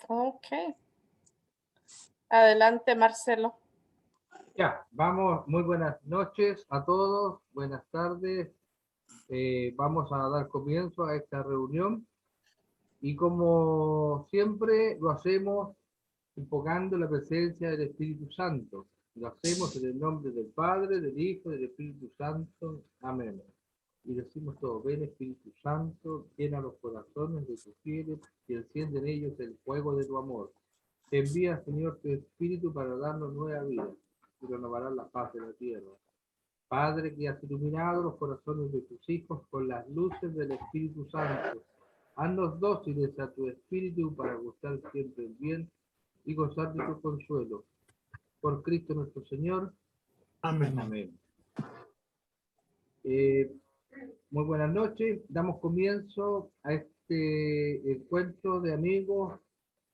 Ok. Adelante, Marcelo. Ya, vamos, muy buenas noches a todos, buenas tardes. Vamos a dar comienzo a esta reunión y como siempre lo hacemos invocando la presencia del Espíritu Santo. Lo hacemos en el nombre del Padre, del Hijo y del Espíritu Santo. Amén. Y decimos todo, ven Espíritu Santo, llena los corazones de tus fieles y enciende en ellos el fuego de tu amor. Te envía, Señor, tu Espíritu para darnos nueva vida y renovará la paz de la tierra. Padre, que has iluminado los corazones de tus hijos con las luces del Espíritu Santo, haznos dóciles a tu Espíritu para gustar siempre el bien y gozar de tu consuelo. Por Cristo nuestro Señor. Amén. Amén. Muy buenas noches. Damos comienzo a este encuentro de amigos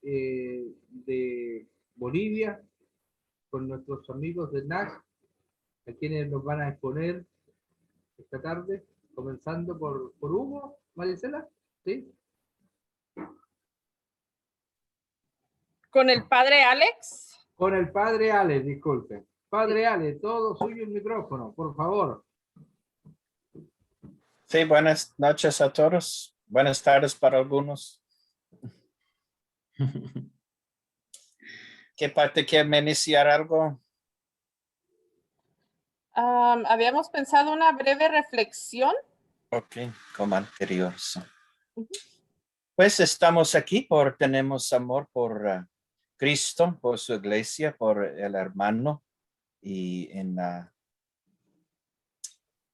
de Bolivia con nuestros amigos de NAC, a quienes nos van a exponer esta tarde, comenzando por Hugo, Maricela, ¿sí? Con el padre Alex. Con el padre Alex, disculpe. Padre Alex, todo suyo el micrófono, por favor. Sí, buenas noches a todos. Buenas tardes para algunos. ¿Qué parte quiere iniciar algo? Habíamos pensado una breve reflexión. Ok, como anterior. Pues estamos aquí tenemos amor por Cristo, por su iglesia, por el hermano. Y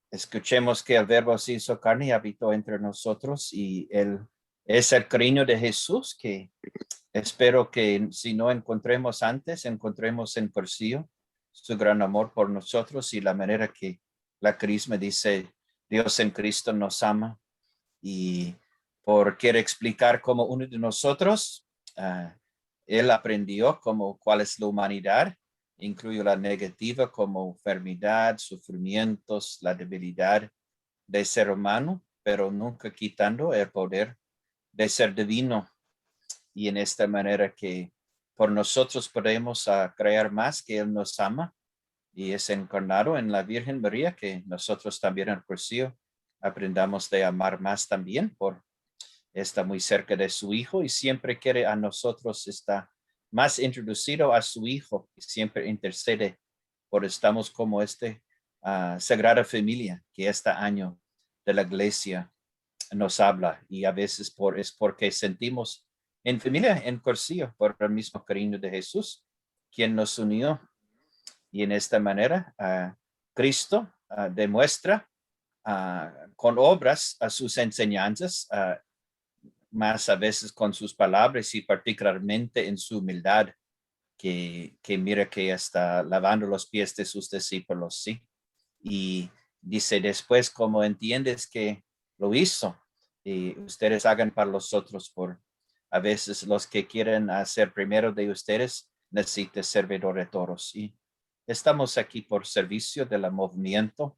escuchemos que el verbo se hizo carne y habitó entre nosotros. Y él es el cariño de Jesús que espero que si no encontremos antes, encontremos en Cursillo su gran amor por nosotros y la manera que la Crisma dice, Dios en Cristo nos ama y quiere explicar cómo uno de nosotros, él aprendió cuál es la humanidad, incluye la negativa como enfermedad, sufrimientos, la debilidad de ser humano, pero nunca quitando el poder de ser divino. Y en esta manera que por nosotros podemos creer más que Él nos ama y es encarnado en la Virgen María, que nosotros también en Cursillo aprendamos de amar más también por está muy cerca de su Hijo y siempre quiere a nosotros, está más introducido a su Hijo y siempre intercede por estamos como Sagrada Familia que este año de la Iglesia nos habla y a veces es porque sentimos en familia, en Cursillo, por el mismo cariño de Jesús, quien nos unió. Y en esta manera, Cristo demuestra con obras a sus enseñanzas, más a veces con sus palabras y particularmente en su humildad, que mira que está lavando los pies de sus discípulos, ¿sí? Y dice después, como entiendes que lo hizo, y ustedes hagan para los otros, a veces los que quieren hacer primero de ustedes necesitan servidor de todos. Y estamos aquí por servicio del movimiento,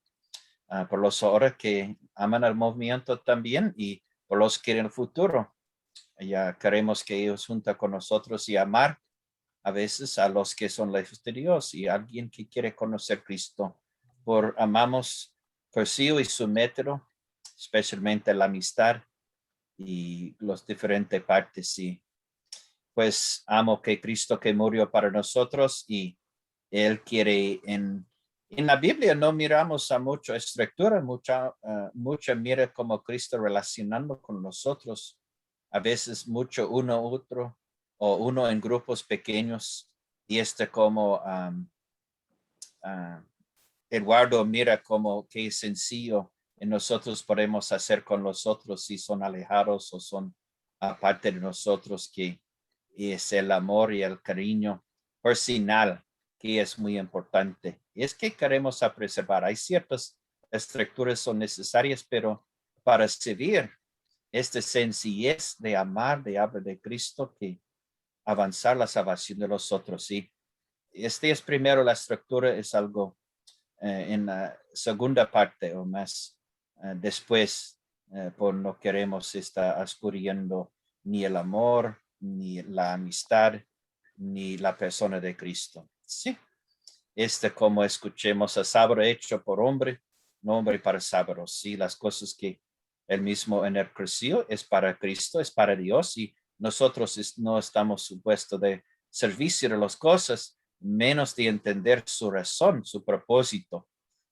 por los ahora que aman al movimiento también y por los que en el futuro ya queremos que ellos junten con nosotros y amar a veces a los que son lejos de Dios y alguien que quiere conocer a Cristo. Amamos Cursillo y su método, especialmente la amistad y las diferentes partes. Y pues amo que Cristo que murió para nosotros y Él quiere en la Biblia no miramos a mucha estructura, mucha mira como Cristo relacionando con nosotros. A veces mucho uno otro o uno en grupos pequeños y como Eduardo mira como que es sencillo y nosotros podemos hacer con los otros si son alejados o son aparte de nosotros, que es el amor y el cariño personal que es muy importante. Y es que queremos preservar. Hay ciertas estructuras son necesarias, pero para servir esta sencillez de amar, de hablar de Cristo, que avanzar la salvación de los otros. Y es primero la estructura, es algo en la segunda parte o más después, por no queremos estar escurriendo ni el amor, ni la amistad, ni la persona de Cristo. Sí, como escuchemos a sábado hecho por hombre, no hombre para sábado. Sí, las cosas que él mismo en el creció es para Cristo, es para Dios, y nosotros no estamos supuestos de servicio de las cosas, menos de entender su razón, su propósito.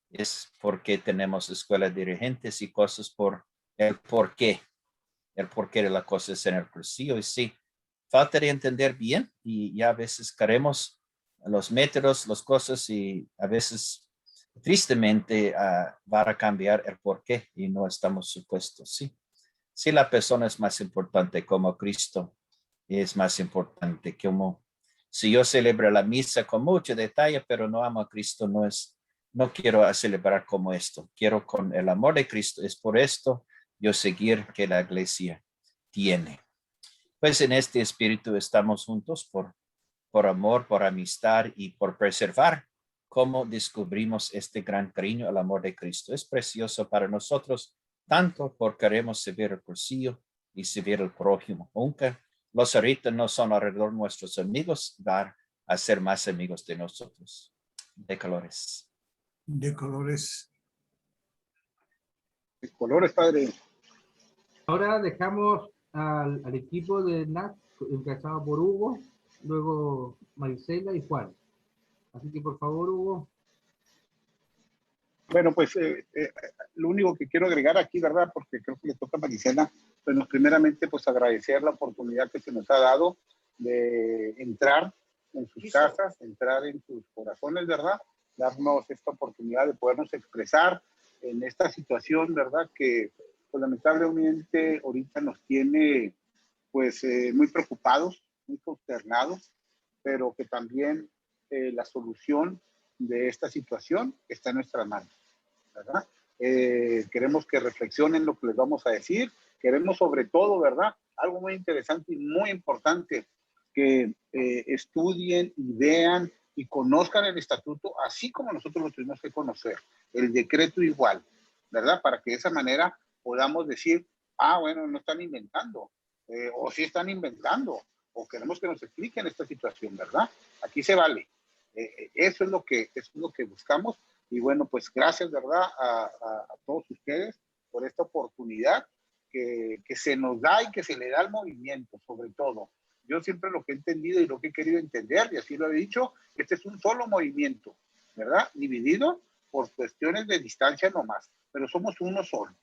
Es porque tenemos escuelas dirigentes y cosas por el porqué de las cosas en el cursillo. Y sí, falta de entender bien y a veces queremos los métodos, las cosas y a veces tristemente va a cambiar el porqué y no estamos supuestos. Sí, sí, la persona es más importante como Cristo es más importante como si yo celebro la misa con mucho detalle, pero no amo a Cristo, no quiero celebrar como esto. Quiero con el amor de Cristo. Es por esto yo seguir que la iglesia tiene. Pues en este espíritu estamos juntos por amor, por amistad y por preservar cómo descubrimos este gran cariño al amor de Cristo. Es precioso para nosotros, tanto porque queremos servir el cursillo y servir al prójimo. Aunque los ahorita no son alrededor nuestros amigos, dar a ser más amigos de nosotros. De colores. De colores. De colores, padre. Ahora dejamos al equipo de NAC, empezado por Hugo, luego Marisela y Juan. Así que por favor, Hugo. Bueno, pues lo único que quiero agregar aquí, ¿verdad? Porque creo que le toca a Marisela, bueno, primeramente pues agradecer la oportunidad que se nos ha dado de entrar en sus casas, entrar en sus corazones, ¿verdad? Darnos esta oportunidad de podernos expresar en esta situación, ¿verdad? Que pues, lamentablemente ahorita nos tiene pues muy preocupados, muy consternados, pero que también la solución de esta situación está en nuestras manos, ¿verdad? Queremos que reflexionen lo que les vamos a decir, queremos sobre todo, ¿verdad? Algo muy interesante y muy importante, que estudien y vean y conozcan el estatuto, así como nosotros lo tuvimos que conocer, el decreto igual, ¿verdad? Para que de esa manera podamos decir, ah, bueno, no están inventando, o sí están inventando, o queremos que nos expliquen esta situación, ¿verdad? Aquí se vale. Eso es lo que buscamos. Y bueno, pues gracias, ¿verdad? A todos ustedes por esta oportunidad que se nos da y que se le da al movimiento, sobre todo. Yo siempre lo que he entendido y lo que he querido entender, y así lo he dicho, este es un solo movimiento, ¿verdad? Dividido por cuestiones de distancia nomás, pero somos uno solo,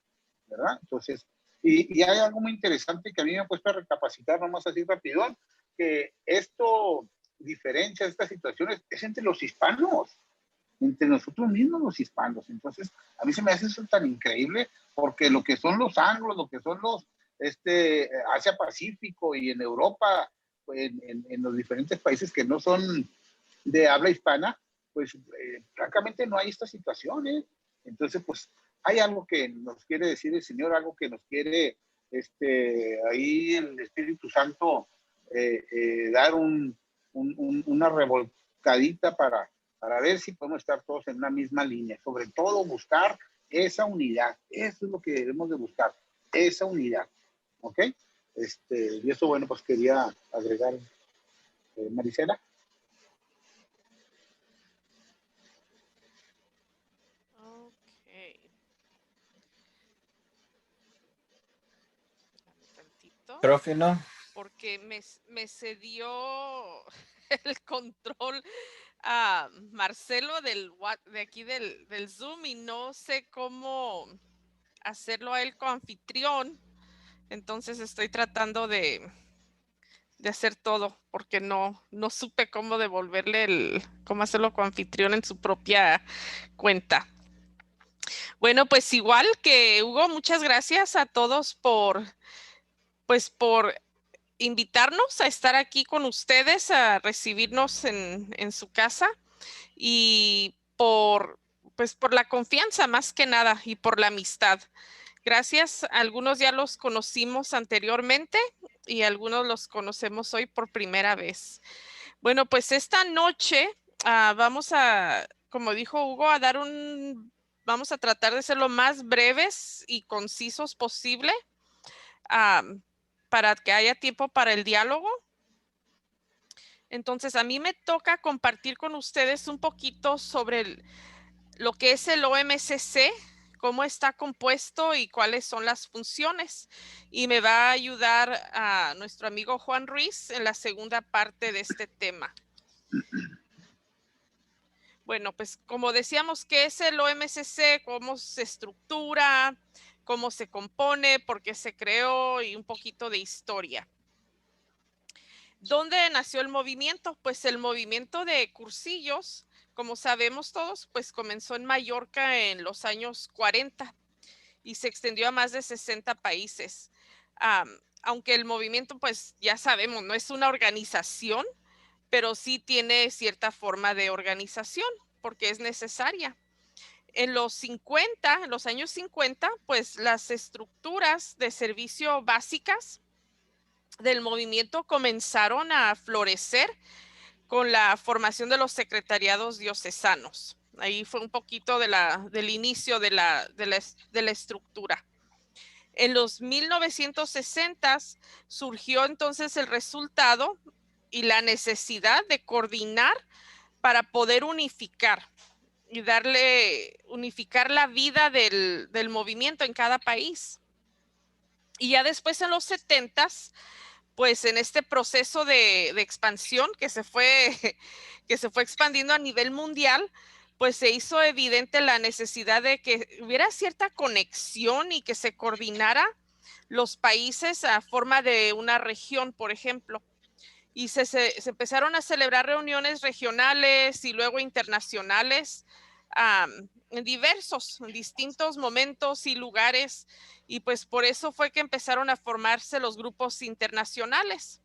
¿verdad? Entonces, y hay algo muy interesante que a mí me ha puesto a recapacitar nomás así rapidón, que esto diferencia estas situaciones es entre los hispanos, entre nosotros mismos los hispanos. Entonces, a mí se me hace eso tan increíble, porque lo que son los anglos, lo que son los Asia Pacífico y en Europa, en los diferentes países que no son de habla hispana, pues francamente no hay esta situación, ¿eh? Entonces, pues hay algo que nos quiere decir el Señor, algo que nos quiere ahí el Espíritu Santo dar una revolcadita para ver si podemos estar todos en una misma línea. Sobre todo buscar esa unidad. Eso es lo que debemos de buscar, esa unidad. ¿Ok? Y eso, bueno, pues quería agregar, Marisela. Ok. Dame tantito. Profe, ¿no? Porque me cedió el control a Marcelo de aquí del Zoom y no sé cómo hacerlo a él coanfitrión. Entonces estoy tratando de hacer todo porque no supe cómo devolverle cómo hacerlo coanfitrión en su propia cuenta. Bueno, pues igual que Hugo, muchas gracias a todos por invitarnos a estar aquí con ustedes, a recibirnos en su casa y por la confianza más que nada y por la amistad. Gracias. Algunos ya los conocimos anteriormente y algunos los conocemos hoy por primera vez. Bueno, pues esta noche vamos a, como dijo Hugo, vamos a tratar de ser lo más breves y concisos posible. para que haya tiempo para el diálogo. Entonces, a mí me toca compartir con ustedes un poquito sobre lo que es el OMCC, cómo está compuesto y cuáles son las funciones. Y me va a ayudar a nuestro amigo Juan Ruiz en la segunda parte de este tema. Bueno, pues como decíamos, ¿qué es el OMCC? ¿Cómo se estructura? ¿Cómo se compone? ¿Por qué se creó? Y un poquito de historia. ¿Dónde nació el movimiento? Pues el movimiento de cursillos, como sabemos todos, pues comenzó en Mallorca en los años 40 y se extendió a más de 60 países. Aunque el movimiento, pues ya sabemos, no es una organización, pero sí tiene cierta forma de organización porque es necesaria. En los años 50, pues las estructuras de servicio básicas del movimiento comenzaron a florecer con la formación de los secretariados diocesanos. Ahí fue un poquito del inicio de la estructura. En los 1960 surgió entonces el resultado y la necesidad de coordinar para poder unificar y unificar la vida del movimiento en cada país. Y ya después en los 70s, pues en este proceso de expansión que se fue expandiendo a nivel mundial, pues se hizo evidente la necesidad de que hubiera cierta conexión y que se coordinara los países a forma de una región, por ejemplo. Y se empezaron a celebrar reuniones regionales y luego internacionales en distintos momentos y lugares, y pues por eso fue que empezaron a formarse los grupos internacionales,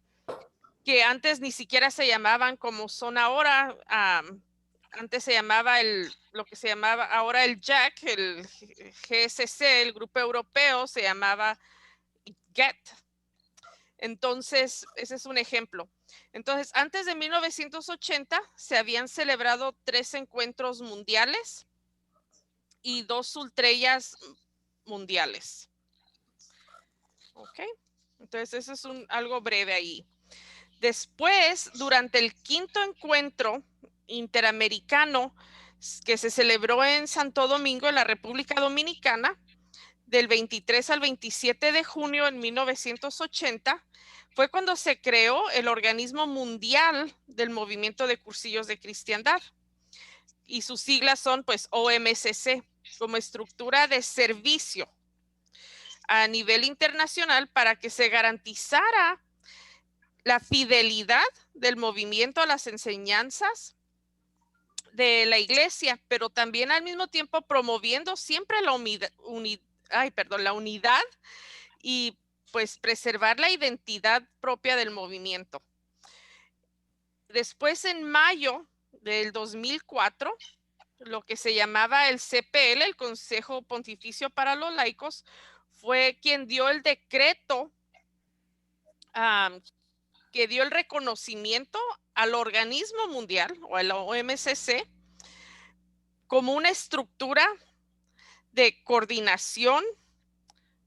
que antes ni siquiera se llamaban como son ahora. Antes se llamaba lo que se llamaba ahora el JAC, el GSC, el Grupo Europeo, se llamaba GET. Entonces, ese es un ejemplo. Entonces, antes de 1980 se habían celebrado 3 encuentros mundiales y 2 ultrellas mundiales. Ok, entonces eso es algo breve ahí. Después, durante el 5º encuentro interamericano que se celebró en Santo Domingo, en la República Dominicana, del 23 al 27 de junio en 1980, fue cuando se creó el Organismo Mundial del Movimiento de Cursillos de Cristiandad. Y sus siglas son pues OMCC, como estructura de servicio a nivel internacional para que se garantizara la fidelidad del movimiento a las enseñanzas de la iglesia, pero también al mismo tiempo promoviendo siempre la unidad y pues preservar la identidad propia del movimiento. Después, en mayo del 2004, lo que se llamaba el CPL, el Consejo Pontificio para los Laicos, fue quien dio el decreto que dio el reconocimiento al organismo mundial o al OMCC como una estructura de coordinación,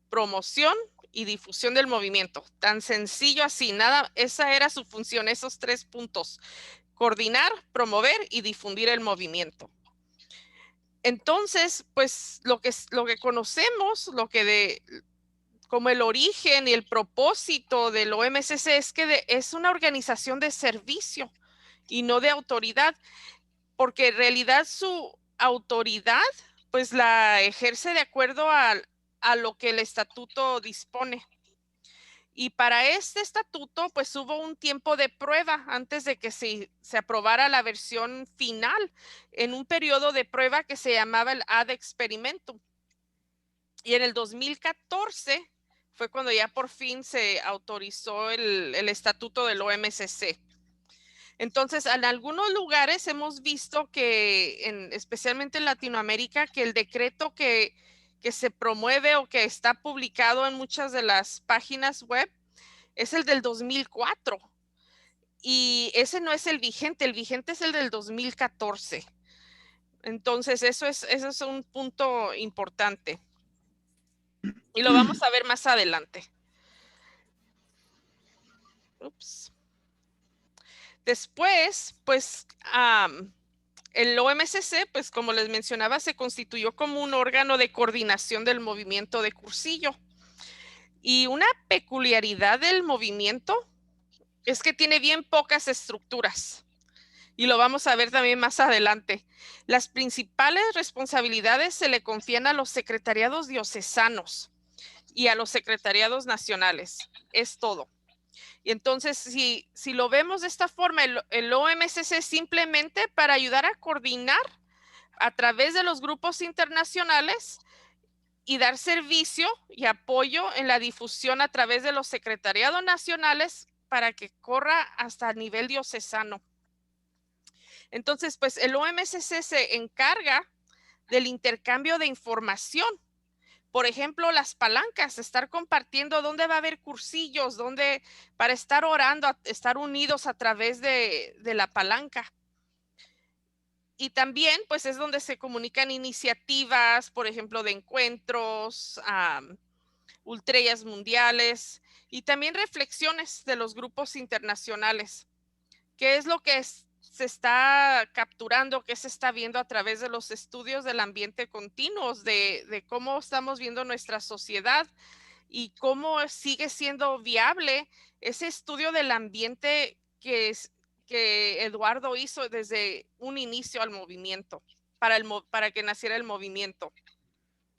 promoción y difusión del movimiento. Tan sencillo así, esa era su función, esos 3 puntos: coordinar, promover y difundir el movimiento. Entonces, pues lo que conocemos, como el origen y el propósito del OMCC es que es una organización de servicio y no de autoridad, porque en realidad su autoridad pues la ejerce de acuerdo a lo que el estatuto dispone. Y para este estatuto pues hubo un tiempo de prueba antes de que se aprobara la versión final, en un periodo de prueba que se llamaba el ad experimentum. Y en el 2014 fue cuando ya por fin se autorizó el estatuto del OMCC. Entonces, en algunos lugares hemos visto que, especialmente en Latinoamérica, que el decreto que se promueve o que está publicado en muchas de las páginas web es el del 2004. Y ese no es el vigente es el del 2014. Entonces, eso es un punto importante. Y lo vamos a ver más adelante. Ups. Después, pues, el OMCC, pues como les mencionaba, se constituyó como un órgano de coordinación del movimiento de Cursillo. Y una peculiaridad del movimiento es que tiene bien pocas estructuras. Y lo vamos a ver también más adelante. Las principales responsabilidades se le confían a los secretariados diocesanos y a los secretariados nacionales. Es todo. Y entonces, si lo vemos de esta forma, el OMCC es simplemente para ayudar a coordinar a través de los grupos internacionales y dar servicio y apoyo en la difusión a través de los secretariados nacionales para que corra hasta el nivel diocesano. Entonces, pues el OMCC se encarga del intercambio de información. Por ejemplo, las palancas, estar compartiendo dónde va a haber cursillos, dónde, para estar orando, estar unidos a través de la palanca. Y también, pues, es donde se comunican iniciativas, por ejemplo, de encuentros, ultrellas mundiales y también reflexiones de los grupos internacionales. ¿Qué es lo que se está capturando, qué se está viendo a través de los estudios del ambiente continuos, de cómo estamos viendo nuestra sociedad y cómo sigue siendo viable ese estudio del ambiente que Eduardo hizo desde un inicio al movimiento, para que naciera el movimiento?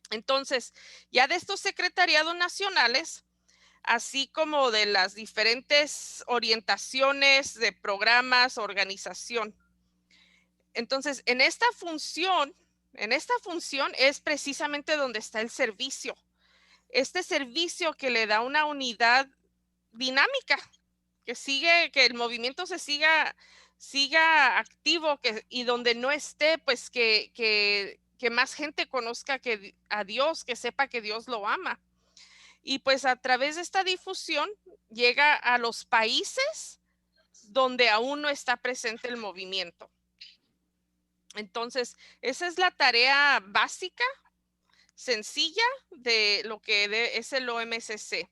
Entonces, ya de estos secretariados nacionales, así como de las diferentes orientaciones de programas, organización. Entonces, en esta función es precisamente donde está el servicio. Este servicio que le da una unidad dinámica, que el movimiento se siga activo, y donde no esté, pues que más gente conozca a Dios, que sepa que Dios lo ama. Y pues a través de esta difusión llega a los países donde aún no está presente el movimiento. Entonces, esa es la tarea básica, sencilla, de lo que es el OMCC.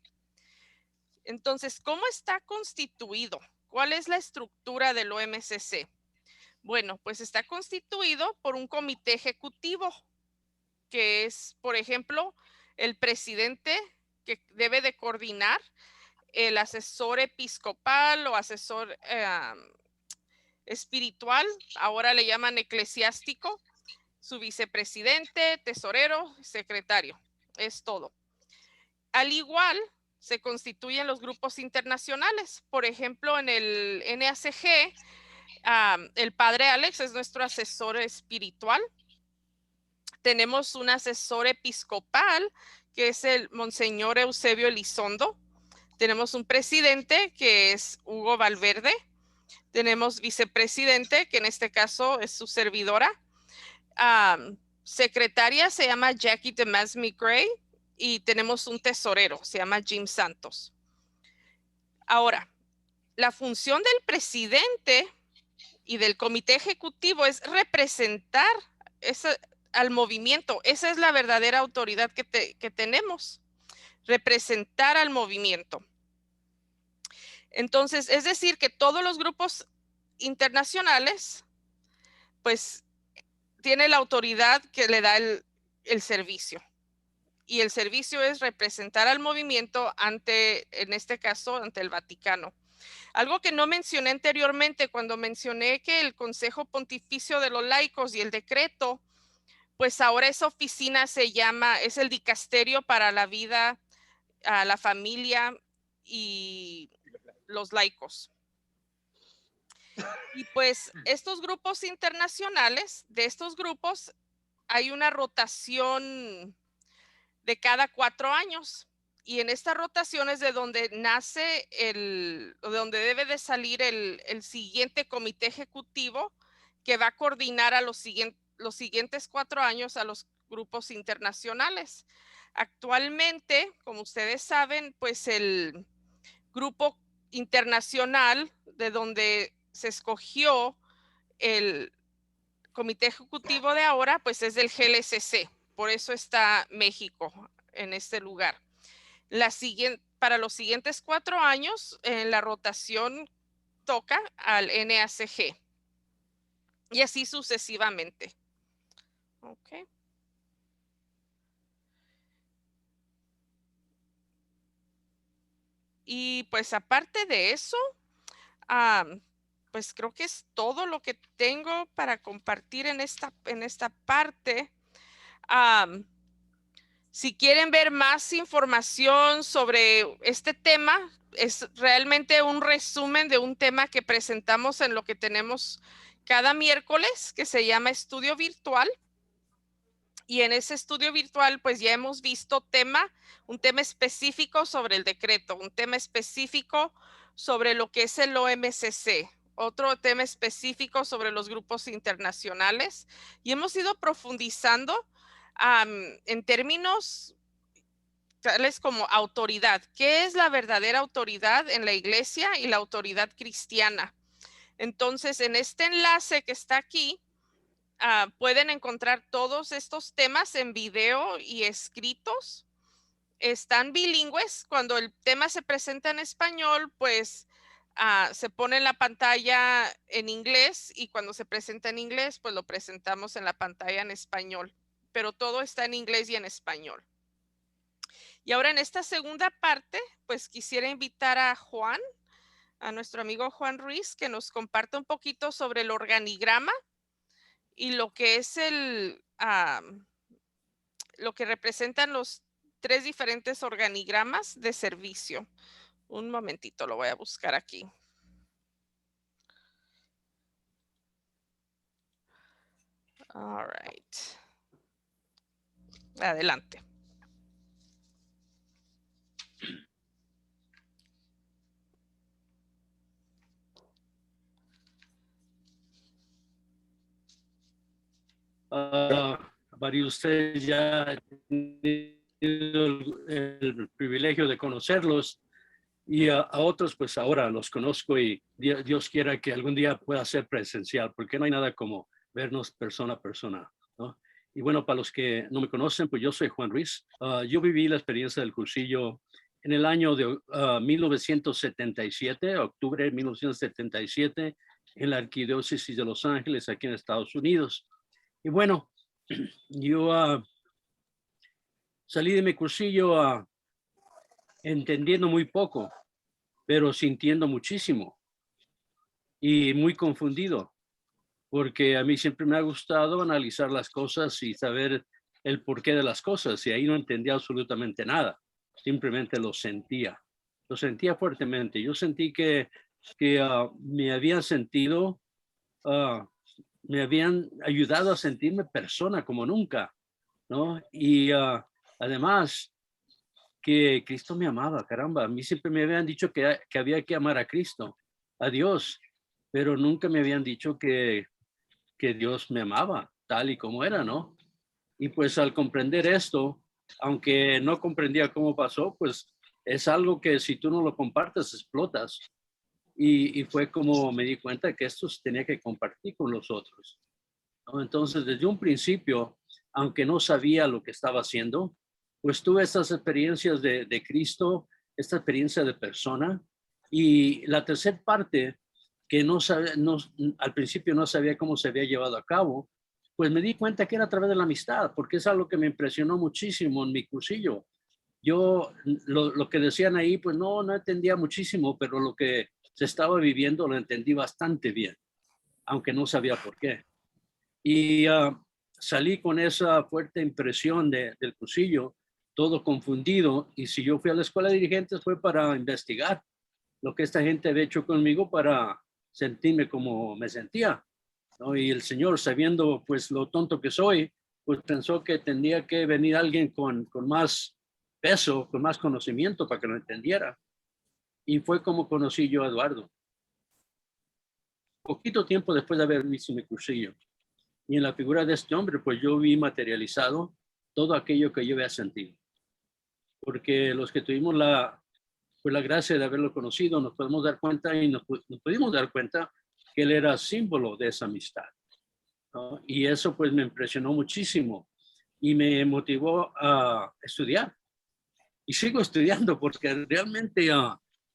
Entonces, ¿cómo está constituido? ¿Cuál es la estructura del OMCC? Bueno, pues está constituido por un comité ejecutivo, que es, por ejemplo, el presidente, que debe de coordinar, el asesor episcopal o asesor espiritual, ahora le llaman eclesiástico, su vicepresidente, tesorero, secretario, es todo. Al igual, se constituyen los grupos internacionales. Por ejemplo, en el NACG, el padre Alex es nuestro asesor espiritual. Tenemos un asesor episcopal, que es el Monseñor Eusebio Elizondo. Tenemos un presidente, que es Hugo Valverde. Tenemos vicepresidente, que en este caso es su servidora. Secretaria se llama Jackie Demasme Gray. Y tenemos un tesorero, se llama Jim Santos. Ahora, la función del presidente y del comité ejecutivo es representar al movimiento. Esa es la verdadera autoridad que tenemos, representar al movimiento. Entonces, es decir, que todos los grupos internacionales, pues, tiene la autoridad que le da el servicio. Y el servicio es representar al movimiento en este caso, ante el Vaticano. Algo que no mencioné anteriormente, cuando mencioné que el Consejo Pontificio de los Laicos y el decreto, pues ahora esa oficina es el Dicasterio para la Vida, la Familia y los laicos. Y pues estos grupos internacionales, de estos grupos hay una rotación de cada 4 años. Y en esta rotación es de donde nace donde debe de salir el siguiente comité ejecutivo, que va a coordinar a los siguientes 4 años a los grupos internacionales. Actualmente, como ustedes saben, pues el grupo internacional de donde se escogió el comité ejecutivo de ahora, pues es del GLCC. Por eso está México en este lugar. para los siguientes 4 años, en la rotación toca al NACG. Y así sucesivamente. Ok. Y pues aparte de eso, pues creo que es todo lo que tengo para compartir en esta parte. Si quieren ver más información sobre este tema, es realmente un resumen de un tema que presentamos en lo que tenemos cada miércoles, que se llama Estudio Virtual. Y en ese estudio virtual, pues ya hemos visto un tema específico sobre el decreto, un tema específico sobre lo que es el OMCC, otro tema específico sobre los grupos internacionales. Y hemos ido profundizando en términos tales como autoridad. ¿Qué es la verdadera autoridad en la iglesia y la autoridad cristiana? Entonces, en este enlace que está aquí, pueden encontrar todos estos temas en video y escritos. Están bilingües. Cuando el tema se presenta en español, pues se pone en la pantalla en inglés, y cuando se presenta en inglés, pues lo presentamos en la pantalla en español. Pero todo está en inglés y en español. Y ahora en esta segunda parte, pues quisiera invitar a Juan, a nuestro amigo Juan Ruiz, que nos comparta un poquito sobre el organigrama y lo que es lo que representan los 3 diferentes organigramas de servicio. Un momentito, lo voy a buscar aquí. All right. Adelante. Varios de ustedes ya han tenido el privilegio de conocerlos, y a otros pues ahora los conozco, y Dios quiera que algún día pueda ser presencial, porque no hay nada como vernos persona a persona, ¿no? Y bueno, para los que no me conocen, pues yo soy Juan Ruiz. Yo viví la experiencia del cursillo en el año de 1977, octubre de 1977, en la Arquidiócesis de Los Ángeles, aquí en Estados Unidos. Y bueno, yo salí de mi cursillo entendiendo muy poco, pero sintiendo muchísimo y muy confundido, porque a mí siempre me ha gustado analizar las cosas y saber el porqué de las cosas, y ahí no entendía absolutamente nada, simplemente lo sentía fuertemente. Yo sentí que me habían sentido, me habían ayudado a sentirme persona como nunca, ¿no? Y además que Cristo me amaba, caramba. A mí siempre me habían dicho que había que amar a Cristo, a Dios, pero nunca me habían dicho que Dios me amaba tal y como era, ¿no? Y pues al comprender esto, aunque no comprendía cómo pasó, pues es algo que si tú no lo compartes, explotas. Y fue como me di cuenta que esto se tenía que compartir con los otros, ¿no? Entonces, desde un principio, aunque no sabía lo que estaba haciendo, pues tuve estas experiencias de Cristo, esta experiencia de persona. Y la tercera parte, que al principio no sabía cómo se había llevado a cabo, pues me di cuenta que era a través de la amistad, porque es algo que me impresionó muchísimo en mi cursillo. Yo, lo que decían ahí, pues no entendía muchísimo, pero lo que se estaba viviendo lo entendí bastante bien, aunque no sabía por qué. Y salí con esa fuerte impresión del cursillo, todo confundido. Y si yo fui a la escuela de dirigentes fue para investigar lo que esta gente había hecho conmigo, para sentirme como me sentía, ¿no? Y el Señor, sabiendo pues lo tonto que soy, pues pensó que tendría que venir alguien con más peso, con más conocimiento para que lo entendiera. Y fue como conocí yo a Eduardo. Poquito tiempo después de haber visto mi cursillo. Y en la figura de este hombre, pues yo vi materializado todo aquello que yo había sentido. Porque los que tuvimos la gracia de haberlo conocido, nos podemos dar cuenta, y nos pudimos dar cuenta que él era símbolo de esa amistad, ¿no? Y eso pues me impresionó muchísimo y me motivó a estudiar. y sigo estudiando porque realmente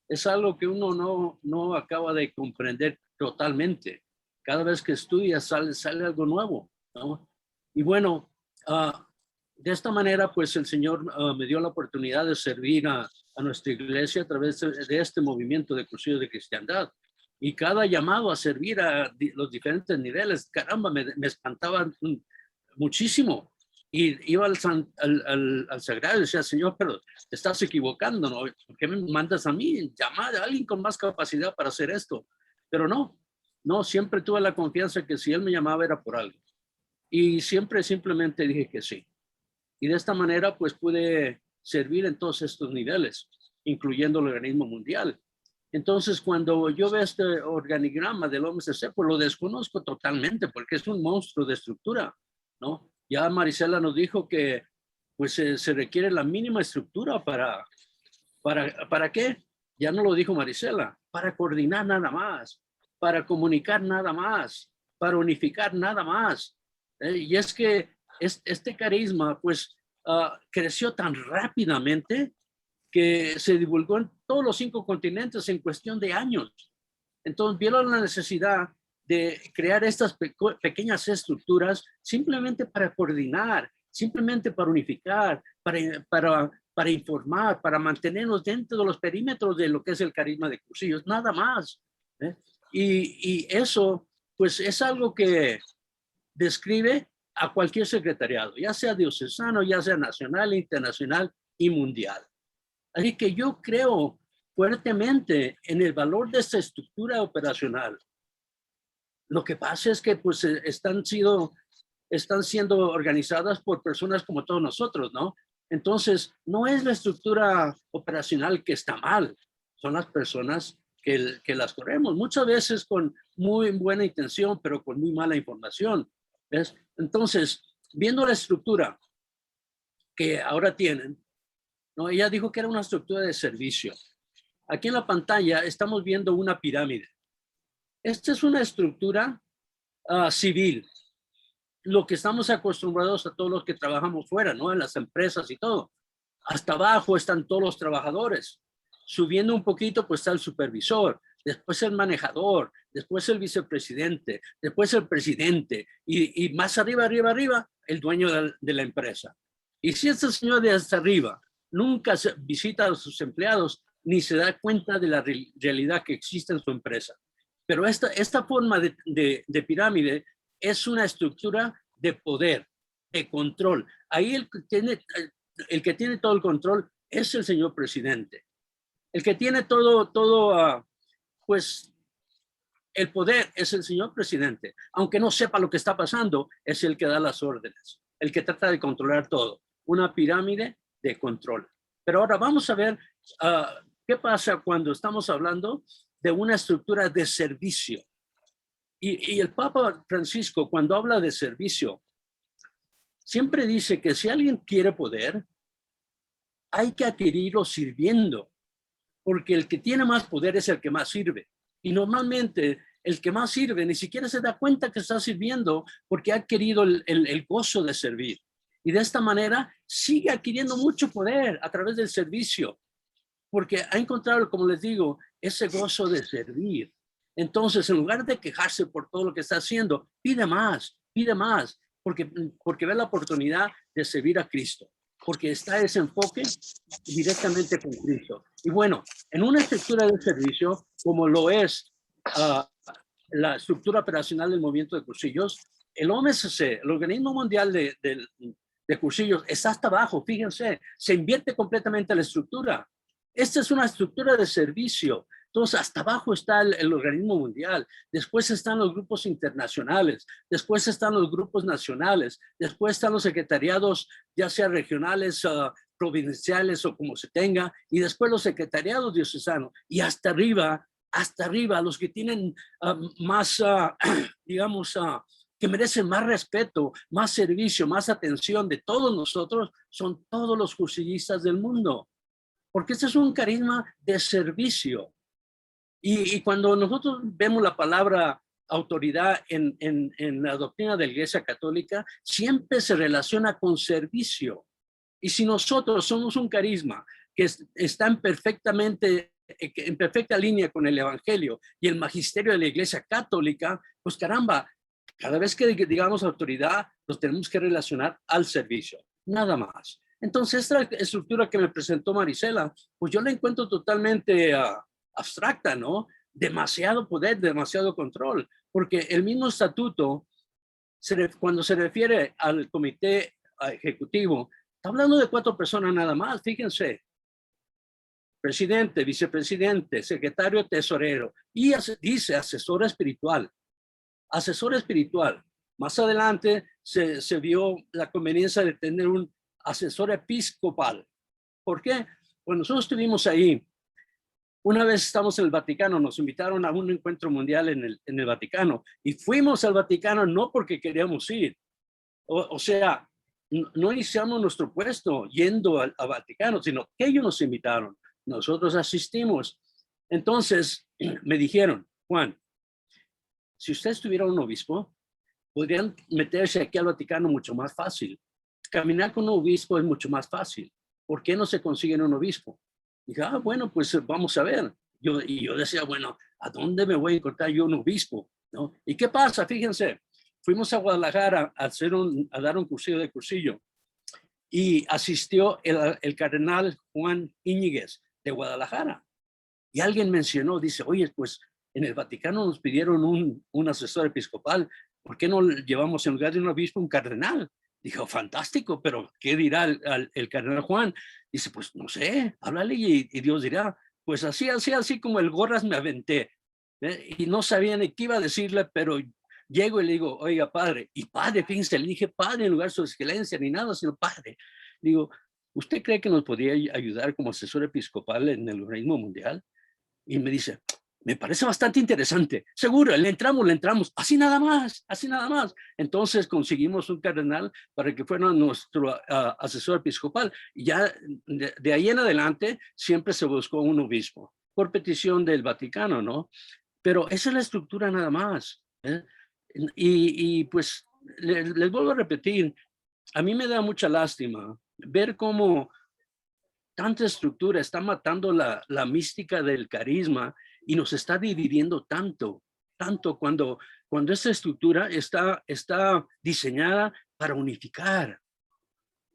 es algo que uno no acaba de comprender totalmente. Cada vez que estudia sale algo nuevo, ¿no? Y bueno, de esta manera, pues el Señor me dio la oportunidad de servir a nuestra iglesia a través de este movimiento de Cursillos de Cristiandad. Y cada llamado a servir a los diferentes niveles, caramba, me espantaba muchísimo. Y iba al sagrado y decía, Señor, pero te estás equivocando, ¿no? ¿Por qué me mandas a mí? Llamar a alguien con más capacidad para hacer esto. Pero no, siempre tuve la confianza que si Él me llamaba era por algo. Y siempre simplemente dije que sí. Y de esta manera, pues pude servir en todos estos niveles, incluyendo el organismo mundial. Entonces, cuando yo veo este organigrama del OMSC, pues lo desconozco totalmente porque es un monstruo de estructura, ¿no? Ya Marisela nos dijo que pues se requiere la mínima estructura ¿para qué? Ya no lo dijo Marisela, para coordinar nada más, para comunicar nada más, para unificar nada más. Y es que este carisma pues creció tan rápidamente que se divulgó en todos los 5 continentes en cuestión de años. Entonces vieron la necesidad de crear estas pequeñas estructuras simplemente para coordinar, simplemente para unificar, para informar, para mantenernos dentro de los perímetros de lo que es el carisma de Cursillos, nada más. Y eso pues es algo que describe a cualquier secretariado, ya sea diocesano, ya sea nacional, internacional y mundial. Así que yo creo fuertemente en el valor de esta estructura operacional. Lo que pasa es que pues están siendo organizadas por personas como todos nosotros, ¿no? Entonces, no es la estructura operacional que está mal, son las personas que las corremos, muchas veces con muy buena intención, pero con muy mala información. ¿Ves? Entonces, viendo la estructura que ahora tienen, ¿no? Ella dijo que era una estructura de servicio. Aquí en la pantalla estamos viendo una pirámide. Esta es una estructura civil. Lo que estamos acostumbrados a todos los que trabajamos fuera, ¿no? En las empresas y todo. Hasta abajo están todos los trabajadores. Subiendo un poquito, pues está el supervisor, después el manejador, después el vicepresidente, después el presidente y más arriba, el dueño de la empresa. Y si este señor de hasta arriba nunca visita a sus empleados ni se da cuenta de la realidad que existe en su empresa. Pero esta forma de pirámide es una estructura de poder, de control. Ahí el que tiene todo el control es el señor presidente. El que tiene todo pues el poder es el señor presidente. Aunque no sepa lo que está pasando, es el que da las órdenes, el que trata de controlar todo. Una pirámide de control. Pero ahora vamos a ver qué pasa cuando estamos hablando de una estructura de servicio. Y el Papa Francisco, cuando habla de servicio, siempre dice que si alguien quiere poder, hay que adquirirlo sirviendo, porque el que tiene más poder es el que más sirve. Y normalmente el que más sirve ni siquiera se da cuenta que está sirviendo porque ha adquirido el gozo de servir. Y de esta manera sigue adquiriendo mucho poder a través del servicio, porque ha encontrado, como les digo, ese gozo de servir. Entonces, en lugar de quejarse por todo lo que está haciendo, pide más, porque ve la oportunidad de servir a Cristo, porque está ese enfoque directamente con Cristo. Y bueno, en una estructura de servicio, como lo es la estructura operacional del movimiento de Cursillos, el OMSC, el Organismo Mundial de Cursillos, está hasta abajo, fíjense, se invierte completamente la estructura. Esta es una estructura de servicio. Entonces, hasta abajo está el organismo mundial, después están los grupos internacionales, después están los grupos nacionales, después están los secretariados, ya sea regionales, provinciales o como se tenga, y después los secretariados diocesanos, y hasta arriba, los que tienen más, digamos, que merecen más respeto, más servicio, más atención de todos nosotros, son todos los cursillistas del mundo, porque este es un carisma de servicio. Y cuando nosotros vemos la palabra autoridad en la doctrina de la Iglesia Católica, siempre se relaciona con servicio. Y si nosotros somos un carisma que están en perfecta línea con el evangelio y el magisterio de la Iglesia Católica, pues caramba, cada vez que digamos autoridad, nos tenemos que relacionar al servicio, nada más. Entonces, esta estructura que me presentó Marisela, pues yo la encuentro totalmente abstracta, ¿no? Demasiado poder, demasiado control, porque el mismo estatuto, cuando se refiere al comité ejecutivo, está hablando de 4 personas nada más, fíjense. Presidente, vicepresidente, secretario, tesorero, y dice asesor espiritual. Asesor espiritual. Más adelante se vio la conveniencia de tener un asesor episcopal. ¿Por qué? Pues nosotros estuvimos ahí. Una vez estamos en el Vaticano, nos invitaron a un encuentro mundial en el Vaticano y fuimos al Vaticano no porque queríamos ir. O sea, no iniciamos nuestro puesto yendo al Vaticano, sino que ellos nos invitaron. Nosotros asistimos. Entonces me dijeron, Juan, si usted tuviera un obispo, podrían meterse aquí al Vaticano mucho más fácil. Caminar con un obispo es mucho más fácil. ¿Por qué no se consiguen un obispo? Dije, bueno, pues vamos a ver. Yo decía, bueno, ¿a dónde me voy a encontrar yo un obispo? ¿No? ¿Y qué pasa? Fíjense, fuimos a Guadalajara a dar un cursillo de cursillo y asistió el cardenal Juan Íñiguez de Guadalajara. Y alguien mencionó, dice, oye, pues en el Vaticano nos pidieron un asesor episcopal. ¿Por qué no llevamos en lugar de un obispo un cardenal? Dijo, fantástico, pero ¿qué dirá el cardenal Juan? Dice, pues no sé, háblale y Dios dirá. Pues así como el gorras me aventé. Y no sabía ni qué iba a decirle, pero llego y le digo, oiga, padre, y padre, fíjense, le dije padre en lugar de su excelencia ni nada, sino padre. Digo, ¿usted cree que nos podría ayudar como asesor episcopal en el organismo mundial? Y me dice, me parece bastante interesante. Seguro, le entramos, así nada más. Entonces conseguimos un cardenal para que fuera nuestro asesor episcopal. Y ya de ahí en adelante siempre se buscó un obispo, por petición del Vaticano, ¿no? Pero esa es la estructura nada más. Y pues les vuelvo a repetir, a mí me da mucha lástima ver cómo tanta estructura está matando la mística del carisma y nos está dividiendo tanto cuando esta estructura está diseñada para unificar,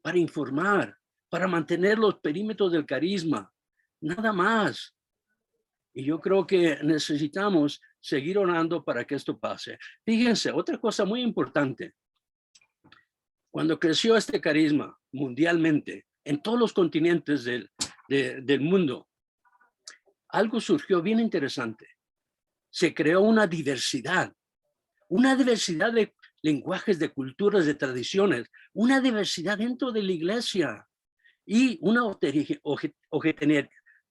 para informar, para mantener los perímetros del carisma, nada más. Y yo creo que necesitamos seguir orando para que esto pase. Fíjense, otra cosa muy importante. Cuando creció este carisma mundialmente, en todos los continentes del mundo, algo surgió bien interesante. Se creó una diversidad de lenguajes, de culturas, de tradiciones, una diversidad dentro de la iglesia y una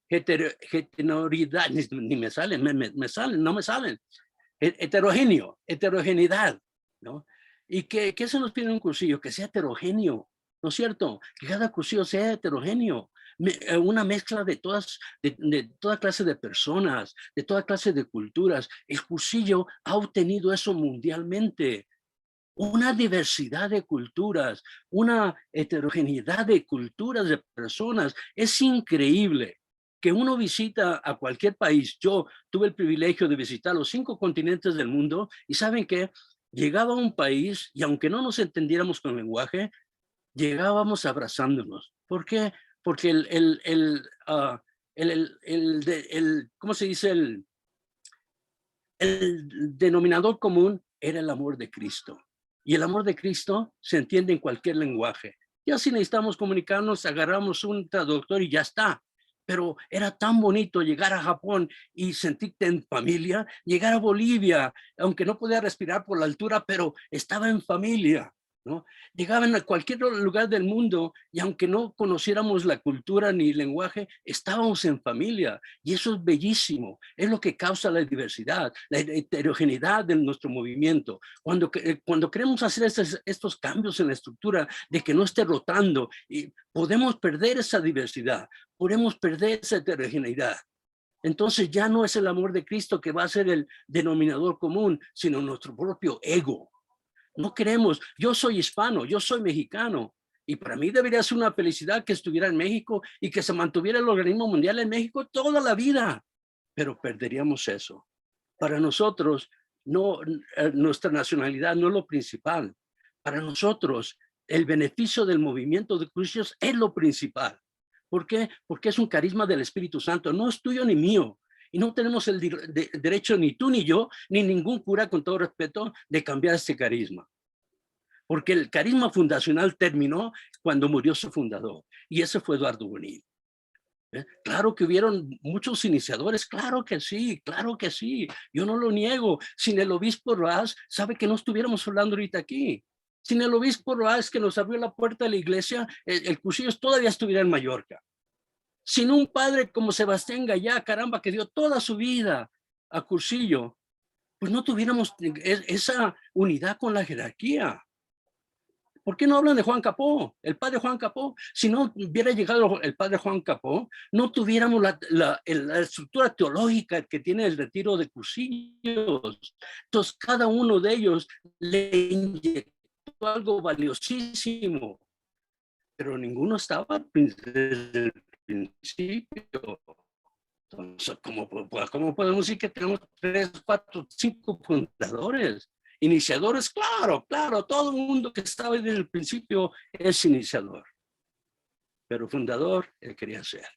heterogeneidad, ni me salen, no me salen, heterogeneidad, ¿no? ¿Y qué se nos pide en un cursillo? Que sea heterogéneo, ¿no es cierto? Que cada cursillo sea heterogéneo, una mezcla de toda clase de personas, de toda clase de culturas. El cursillo ha obtenido eso mundialmente. Una diversidad de culturas, una heterogeneidad de culturas, de personas. Es increíble que uno visita a cualquier país. Yo tuve el privilegio de visitar los 5 continentes del mundo y ¿saben qué? Llegaba a un país y aunque no nos entendiéramos con el lenguaje, llegábamos abrazándonos. ¿Por qué? Porque ¿cómo se dice? El denominador común era el amor de Cristo. Y el amor de Cristo se entiende en cualquier lenguaje. Ya si necesitamos comunicarnos, agarramos un traductor y ya está. Pero era tan bonito llegar a Japón y sentirte en familia, llegar a Bolivia, aunque no podía respirar por la altura, pero estaba en familia, ¿no? Llegaban a cualquier lugar del mundo y aunque no conociéramos la cultura ni el lenguaje, estábamos en familia y eso es bellísimo, es lo que causa la diversidad, la heterogeneidad de nuestro movimiento. Cuando queremos hacer estos cambios en la estructura de que no esté rotando, y podemos perder esa diversidad, podemos perder esa heterogeneidad. Entonces ya no es el amor de Cristo que va a ser el denominador común, sino nuestro propio ego. No queremos, yo soy hispano, yo soy mexicano Y para mí debería ser una felicidad que estuviera en México y que se mantuviera el organismo mundial en México toda la vida. Pero perderíamos eso. Para nosotros, no, nuestra nacionalidad no es lo principal. Para nosotros, el beneficio del movimiento de cruceros es lo principal. ¿Por qué? Porque es un carisma del Espíritu Santo, no es tuyo ni mío. Y no tenemos el derecho, ni tú ni yo, ni ningún cura, con todo respeto, de cambiar este carisma. Porque el carisma fundacional terminó cuando murió su fundador, y ese fue Eduardo Bonilla. Claro que hubieron muchos iniciadores, claro que sí, yo no lo niego. Sin el obispo Roas, sabe que no estuviéramos hablando ahorita aquí. Sin el obispo Roas, que nos abrió la puerta de la iglesia, el Cursillo todavía estuviera en Mallorca. Sin un padre como Sebastián Gallá, caramba, que dio toda su vida a Cursillo, pues no tuviéramos esa unidad con la jerarquía. ¿Por qué no hablan de Juan Capó, el padre Juan Capó? Si no hubiera llegado el padre Juan Capó, no tuviéramos la estructura teológica que tiene el retiro de Cursillos. Entonces, cada uno de ellos le inyectó algo valiosísimo, pero ninguno estaba desde el principio. Entonces, ¿cómo podemos decir que tenemos 3, 4, 5 fundadores? Iniciadores, claro, todo el mundo que estaba desde el principio es iniciador. Pero fundador, él quería ser.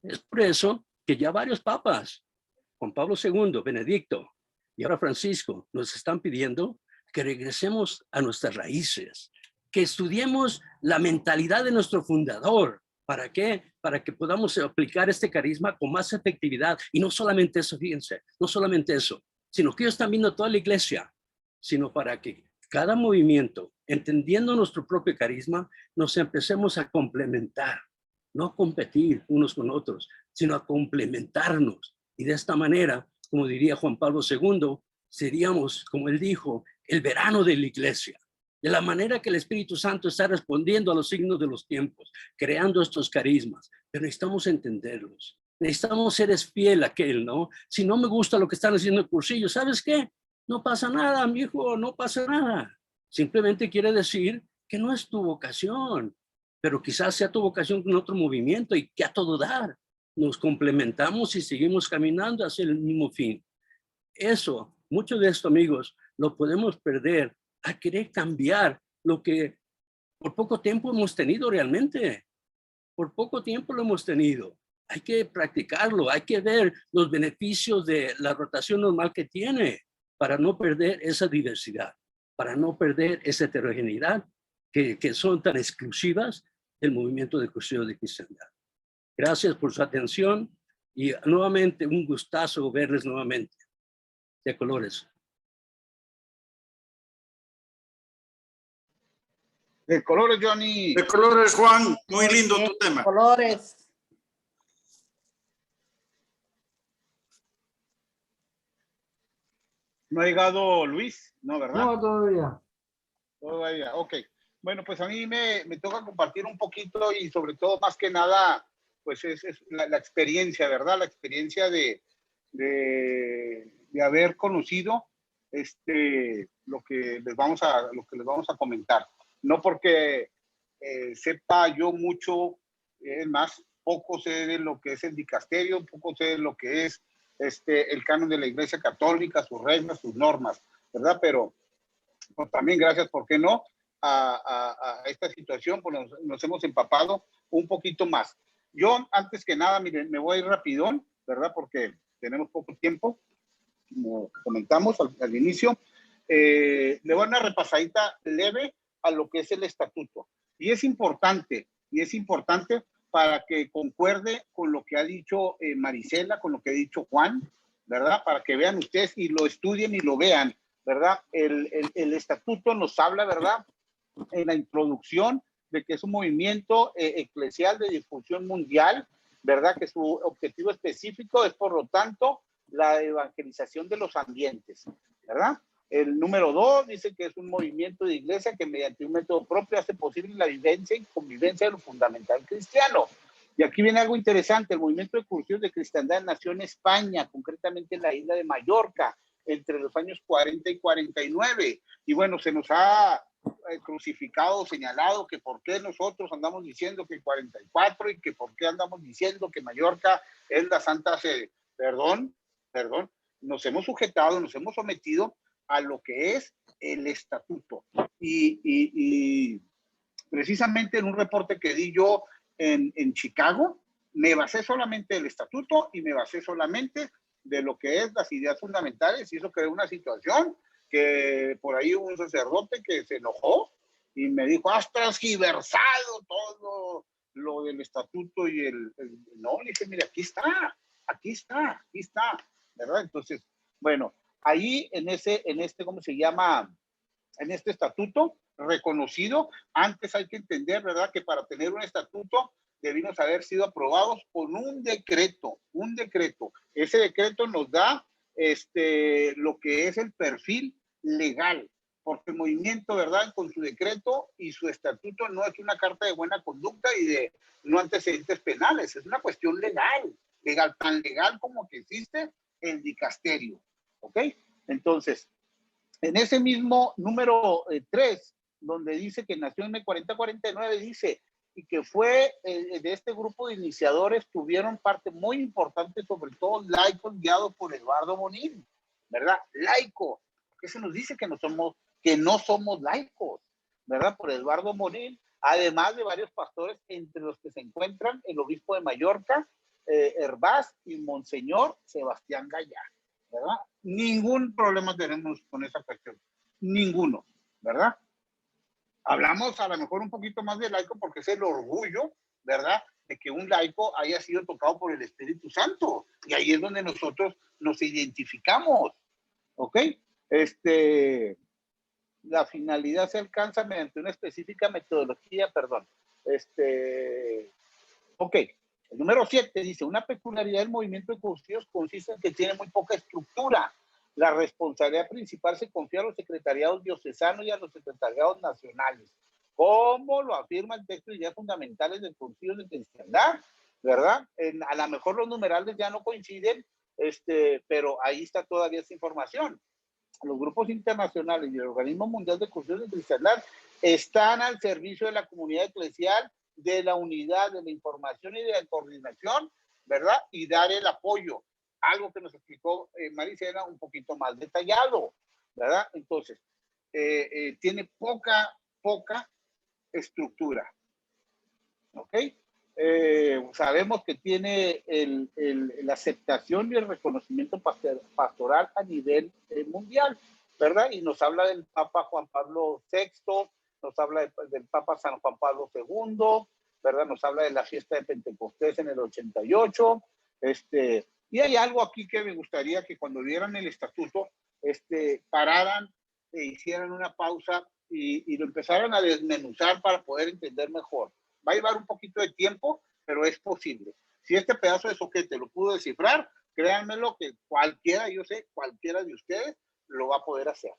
Es por eso que ya varios papas, Juan Pablo II, Benedicto y ahora Francisco, nos están pidiendo que regresemos a nuestras raíces, que estudiemos la mentalidad de nuestro fundador. ¿Para qué? Para que podamos aplicar este carisma con más efectividad. Y no solamente eso, fíjense, no solamente eso, sino que ellos están viendo toda la iglesia, sino para que cada movimiento, entendiendo nuestro propio carisma, nos empecemos a complementar, no a competir unos con otros, sino a complementarnos. Y de esta manera, como diría Juan Pablo II, seríamos, como él dijo, el verano de la iglesia. De la manera que el Espíritu Santo está respondiendo a los signos de los tiempos, creando estos carismas, pero necesitamos entenderlos. Necesitamos ser fiel a aquel, ¿no? Si no me gusta lo que están haciendo el Cursillo, ¿sabes qué? No pasa nada, mi hijo, no pasa nada. Simplemente quiere decir que no es tu vocación, pero quizás sea tu vocación con otro movimiento y que a todo dar. Nos complementamos y seguimos caminando hacia el mismo fin. Eso, mucho de esto, amigos, lo podemos perder a querer cambiar lo que por poco tiempo hemos tenido realmente. Por poco tiempo lo hemos tenido. Hay que practicarlo, hay que ver los beneficios de la rotación normal que tiene para no perder esa diversidad, para no perder esa heterogeneidad que son tan exclusivas del movimiento de Cursillo de Cristiandad. Gracias por su atención y nuevamente un gustazo verles nuevamente. De colores. De colores, Johnny. De colores, Juan. Muy lindo tu tema. Colores. ¿No ha llegado Luis? No, ¿verdad? No, todavía. Todavía, ok. Bueno, pues a mí me toca compartir un poquito y sobre todo, más que nada, pues es la experiencia, ¿verdad? La experiencia de haber conocido lo que les vamos a comentar. No porque sepa yo mucho, es más, poco sé de lo que es el dicasterio, poco sé de lo que es el canon de la Iglesia Católica, sus reglas, sus normas, ¿verdad? Pero pues, también gracias, ¿por qué no? A esta situación, pues nos hemos empapado un poquito más. Yo, antes que nada, miren, me voy a ir rapidón, ¿verdad? Porque tenemos poco tiempo, como comentamos al inicio. Le voy a dar una repasadita leve a lo que es el estatuto. Y es importante para que concuerde con lo que ha dicho Marisela, con lo que ha dicho Juan, ¿verdad? Para que vean ustedes y lo estudien y lo vean, ¿verdad? El estatuto nos habla, ¿verdad? En la introducción de que es un movimiento eclesial de difusión mundial, ¿verdad? Que su objetivo específico es, por lo tanto, la evangelización de los ambientes, ¿verdad? El número 2 dice que es un movimiento de iglesia que mediante un método propio hace posible la vivencia y convivencia de lo fundamental cristiano. Y aquí viene algo interesante. El movimiento de Cursillos de Cristiandad nació en España, concretamente en la isla de Mallorca, entre los años 40 y 49. Y bueno, se nos ha crucificado, señalado, que por qué nosotros andamos diciendo que 44 y que por qué andamos diciendo que Mallorca es la Santa Sede. Perdón, nos hemos sujetado, nos hemos sometido a lo que es el estatuto. Y precisamente en un reporte que di yo en Chicago, me basé solamente del estatuto y me basé solamente de lo que es las ideas fundamentales, y eso creó una situación que por ahí hubo un sacerdote que se enojó y me dijo, has transgiversado todo lo del estatuto y no, le dije, mire, aquí está, ¿verdad? Entonces, bueno, ahí en este, ¿cómo se llama? En este estatuto reconocido, antes hay que entender, ¿verdad? Que para tener un estatuto debimos haber sido aprobados con un decreto. Ese decreto nos da lo que es el perfil legal, porque el movimiento, ¿verdad? Con su decreto y su estatuto no es una carta de buena conducta y de no antecedentes penales, es una cuestión legal, tan legal como que existe el dicasterio, ¿ok? Entonces, en ese mismo número 3, donde dice que nació en el 4049, dice, y que fue de este grupo de iniciadores, tuvieron parte muy importante, sobre todo laicos guiados por Eduardo Bonín, ¿verdad? Laico, que se nos dice que no somos laicos, ¿verdad? Por Eduardo Bonín, además de varios pastores, entre los que se encuentran el obispo de Mallorca, Hervás, y Monseñor Sebastián Gallar, ¿verdad? Ningún problema tenemos con esa cuestión, ninguno, ¿verdad? Hablamos a lo mejor un poquito más de laico porque es el orgullo, ¿verdad? De que un laico haya sido tocado por el Espíritu Santo. Y ahí es donde nosotros nos identificamos, ¿ok? La finalidad se alcanza mediante una específica metodología, ok. El número 7 dice, una peculiaridad del movimiento de cursivos consiste en que tiene muy poca estructura. La responsabilidad principal se confía a los secretariados diocesanos y a los secretariados nacionales, como lo afirma el texto de ideas fundamentales del Concilio de Cristiandad, ¿verdad? A lo mejor los numerales ya no coinciden, pero ahí está todavía esa información. Los grupos internacionales y el Organismo Mundial de Cursivos de Cristiandad están al servicio de la comunidad eclesial, de la unidad, de la información y de la coordinación, ¿verdad? Y dar el apoyo. Algo que nos explicó Maricela un poquito más detallado, ¿verdad? Entonces, tiene poca estructura, ¿ok? Sabemos que tiene la aceptación y el reconocimiento pastoral a nivel mundial, ¿verdad? Y nos habla del Papa Juan Pablo VI, nos habla del Papa San Juan Pablo II, ¿verdad? Nos habla de la fiesta de Pentecostés en el 88, y hay algo aquí que me gustaría que cuando vieran el estatuto, pararan e hicieran una pausa y lo empezaran a desmenuzar para poder entender mejor. Va a llevar un poquito de tiempo, pero es posible. Si este pedazo de soquete lo pudo descifrar, créanmelo que cualquiera de ustedes lo va a poder hacer.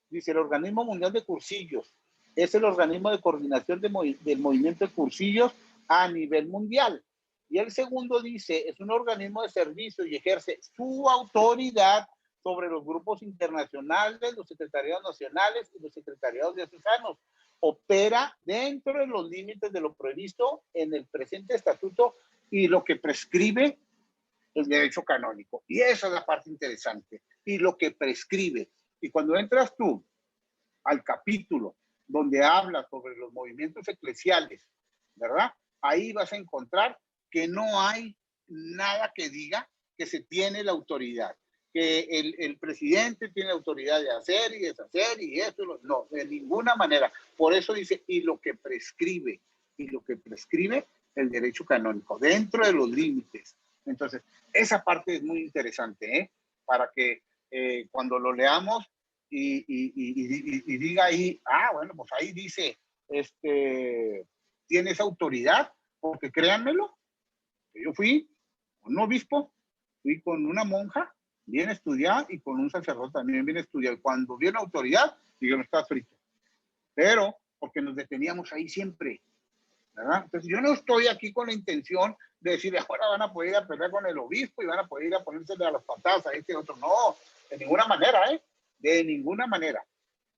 Dice, el Organismo Mundial de Cursillos es el organismo de coordinación del movimiento de cursillos a nivel mundial. Y el segundo dice, es un organismo de servicio y ejerce su autoridad sobre los grupos internacionales, los secretariados nacionales y los secretariados diocesanos. Opera dentro de los límites de lo previsto en el presente estatuto y lo que prescribe el derecho canónico. Y esa es la parte interesante. Y lo que prescribe. Y cuando entras tú al capítulo donde habla sobre los movimientos eclesiales, ¿verdad? Ahí vas a encontrar que no hay nada que diga que se tiene la autoridad, que el presidente tiene autoridad de hacer y deshacer y eso, no, de ninguna manera. Por eso dice, y lo que prescribe el derecho canónico, dentro de los límites. Entonces, esa parte es muy interesante, para que cuando lo leamos y diga ahí, bueno, pues ahí dice, tiene esa autoridad, porque créanmelo, yo fui con un obispo, fui con una monja bien estudiada y con un sacerdote también bien estudiado. Cuando viene autoridad, digo, no está frito. Pero, porque nos deteníamos ahí siempre, ¿verdad? Entonces, yo no estoy aquí con la intención de decir, ahora van a poder ir a pelear con el obispo y van a poder ir a ponérsele a las patadas a este otro. No, de ninguna manera, de ninguna manera.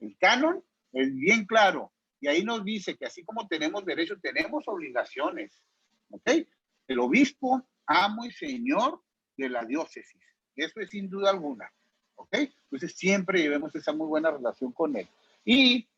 El canon es bien claro. Y ahí nos dice que así como tenemos derechos, tenemos obligaciones. ¿Ok? El obispo, amo y señor de la diócesis. Eso es sin duda alguna. ¿Ok? Entonces siempre llevemos esa muy buena relación con él. Y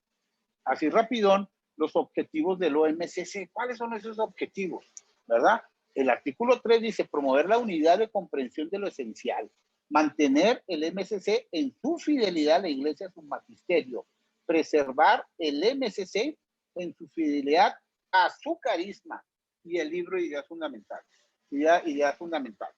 así rapidón, los objetivos del OMCC. ¿Cuáles son esos objetivos? ¿Verdad? El artículo 3 dice promover la unidad de comprensión de lo esencial, mantener el MCC en su fidelidad a la iglesia, a su magisterio, preservar el MCC en su fidelidad a su carisma y el libro de ideas fundamentales. Ideas fundamentales.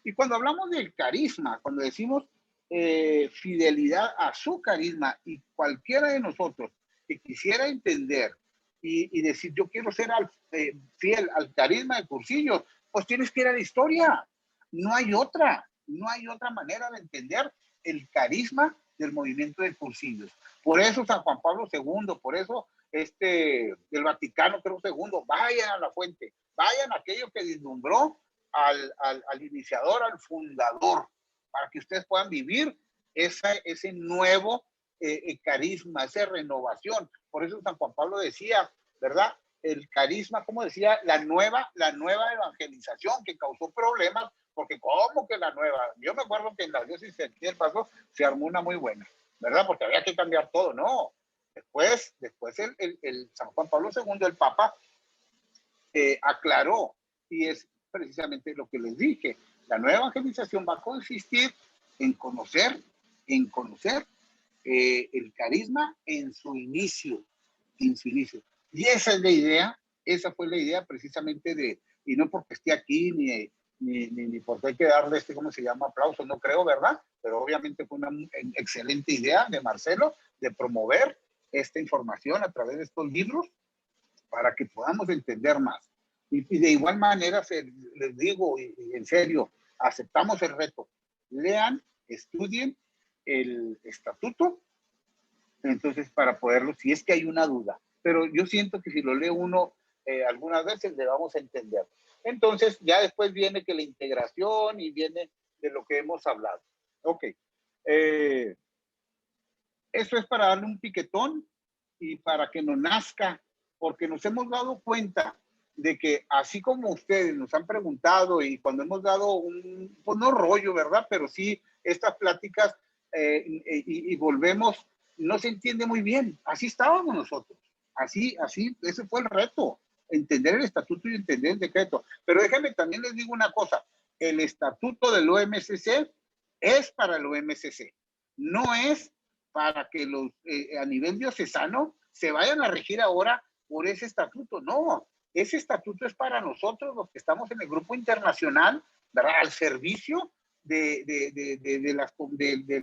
Y cuando hablamos del carisma, cuando decimos fidelidad a su carisma, y cualquiera de nosotros que quisiera entender y decir yo quiero ser fiel al carisma de Cursillos, pues tienes que ir a la historia. No hay otra manera de entender el carisma del movimiento de Cursillos. Por eso San Juan Pablo II, por eso el Vaticano creo II, vayan a la fuente, vayan a aquello que deslumbró al iniciador, al fundador, para que ustedes puedan vivir ese nuevo carisma, esa renovación. Por eso San Juan Pablo decía, ¿verdad? El carisma, como decía, la nueva evangelización que causó problemas, porque ¿cómo que la nueva? Yo me acuerdo que en la diócesis del Paso se armó una muy buena, ¿verdad? Porque había que cambiar todo, ¿no? Después el San Juan Pablo II, el Papa, aclaró, y es precisamente lo que les dije, la nueva evangelización va a consistir en conocer el carisma en su inicio. Y esa es la idea, esa fue la idea precisamente y no porque esté aquí, ni porque hay que darle ¿cómo se llama? Aplauso, no creo, ¿verdad? Pero obviamente fue una excelente idea de Marcelo de promover esta información a través de estos libros para que podamos entender más. Y de igual manera, les digo, y en serio, aceptamos el reto. Lean, estudien el estatuto, entonces para poderlo, si es que hay una duda. Pero yo siento que si lo lee uno, algunas veces le vamos a entender. Entonces, ya después viene que la integración y viene de lo que hemos hablado. Ok. Eso es para darle un piquetón y para que nos nazca, porque nos hemos dado cuenta de que así como ustedes nos han preguntado y cuando hemos dado pues no rollo, ¿verdad? Pero sí estas pláticas y volvemos, no se entiende muy bien. Así estábamos nosotros. Así, ese fue el reto. Entender el estatuto y entender el decreto. Pero déjenme también les digo una cosa. El estatuto del OMCC es para el OMCC. No es para que los a nivel diocesano se vayan a regir ahora por ese estatuto. No, ese estatuto es para nosotros los que estamos en el grupo internacional, ¿verdad? Al servicio del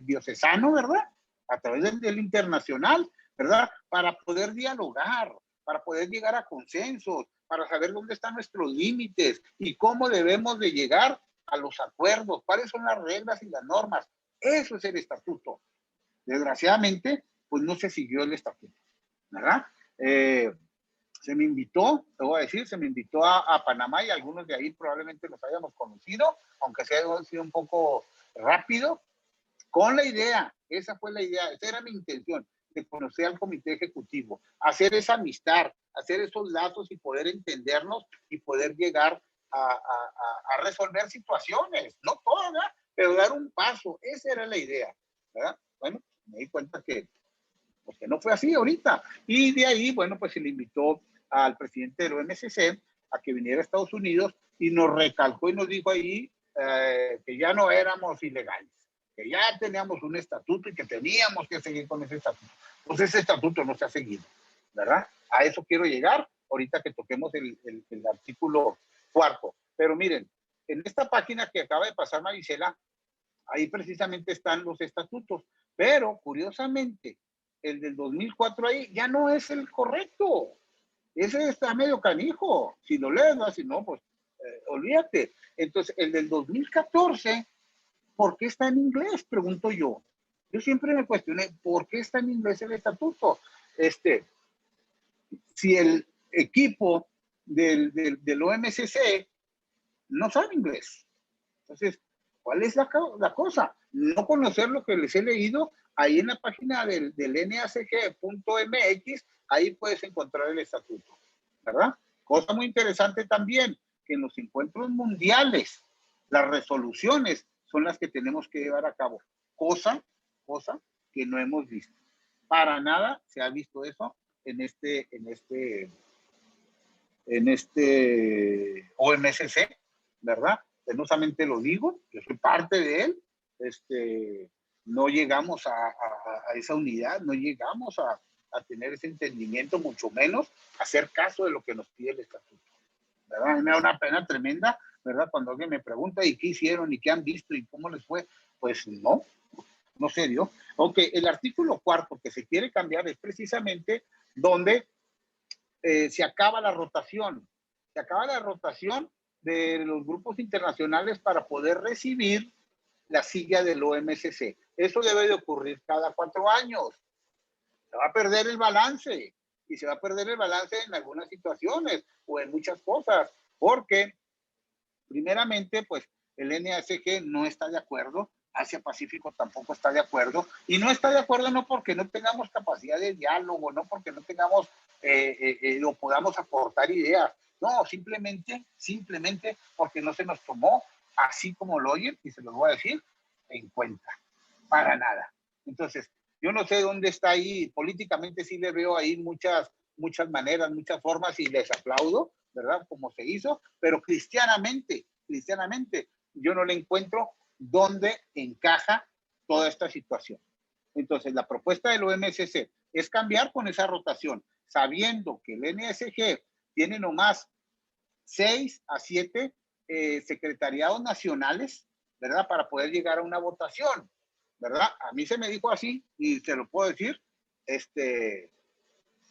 diocesano, ¿verdad? A través del internacional, ¿verdad? Para poder dialogar, para poder llegar a consensos, para saber dónde están nuestros límites y cómo debemos de llegar a los acuerdos, cuáles son las reglas y las normas. Eso es el estatuto. Desgraciadamente, pues no se siguió el estatuto, ¿verdad? Se me invitó, te voy a decir, se me invitó a Panamá y algunos de ahí probablemente los hayamos conocido, aunque sea sido un poco rápido, con la idea, esa fue la idea, esa era mi intención, de conocer al comité ejecutivo, hacer esa amistad, hacer esos lazos y poder entendernos y poder llegar a resolver situaciones, no todas, ¿verdad? Pero dar un paso, esa era la idea, ¿verdad? Bueno, me di cuenta que no fue así ahorita. Y de ahí, bueno, pues se le invitó al presidente del OMCC a que viniera a Estados Unidos y nos recalcó y nos dijo ahí que ya no éramos ilegales, que ya teníamos un estatuto y que teníamos que seguir con ese estatuto. Pues ese estatuto no se ha seguido, ¿verdad? A eso quiero llegar ahorita que toquemos el artículo 4. Pero miren, en esta página que acaba de pasar Marisela, ahí precisamente están los estatutos, pero curiosamente, el del 2004 ahí ya no es el correcto. Ese está medio canijo. Si lo lees, ¿no? Si no, pues olvídate. Entonces, el del 2014, ¿por qué está en inglés? Pregunto yo. Yo siempre me cuestioné, ¿por qué está en inglés el estatuto? Si el equipo del OMCC no sabe inglés. Entonces, ¿Cuál es la cosa? No conocer lo que les he leído ahí en la página del NACG.mx, ahí puedes encontrar el estatuto, ¿verdad? Cosa muy interesante también, que en los encuentros mundiales, las resoluciones son las que tenemos que llevar a cabo, cosa que no hemos visto. Para nada se ha visto eso en este OMSC, ¿verdad? Penosamente lo digo, yo soy parte de él, no llegamos a esa unidad, no llegamos a tener ese entendimiento, mucho menos hacer caso de lo que nos pide el estatuto, ¿verdad? A mí me da una pena tremenda, ¿verdad? Cuando alguien me pregunta, ¿y qué hicieron? ¿Y qué han visto? ¿Y cómo les fue? Pues no se dio. Ok, el artículo 4 que se quiere cambiar es precisamente donde se acaba la rotación. Se acaba la rotación de los grupos internacionales para poder recibir la silla del OMSC. Eso debe de ocurrir cada 4 años. Se va a perder el balance, y se va a perder el balance en algunas situaciones o en muchas cosas, porque primeramente, pues el NACG no está de acuerdo, Asia Pacífico tampoco está de acuerdo, y no está de acuerdo no porque no tengamos capacidad de diálogo, no porque no tengamos o podamos aportar ideas, no, simplemente porque no se nos tomó, así como lo oyen, y se los voy a decir, en cuenta, para nada. Entonces, yo no sé dónde está ahí, políticamente sí le veo ahí muchas maneras, muchas formas, y les aplaudo, ¿verdad? Como se hizo, pero cristianamente, yo no le encuentro dónde encaja toda esta situación. Entonces, la propuesta del OMSC es cambiar con esa rotación, sabiendo que el NSG tiene nomás 6 a 7 secretariados nacionales, ¿verdad? Para poder llegar a una votación, ¿verdad? A mí se me dijo así, y se lo puedo decir,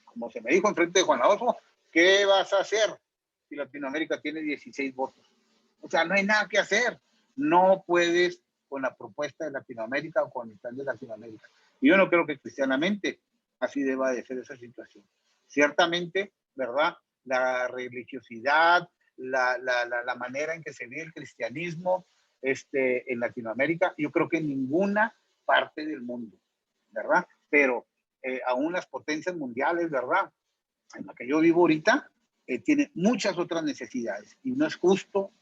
como se me dijo en frente de Juan Adolfo, ¿qué vas a hacer si Latinoamérica tiene 16 votos? O sea, no hay nada que hacer. No puedes con la propuesta de Latinoamérica o con el plan de Latinoamérica. Y yo no creo que cristianamente así deba de ser esa situación. Ciertamente, ¿verdad? La religiosidad, la manera en que se ve el cristianismo en Latinoamérica, yo creo que en ninguna parte del mundo, ¿verdad? Pero aún las potencias mundiales, ¿verdad? En la que yo vivo ahorita, tiene muchas otras necesidades, y no es justo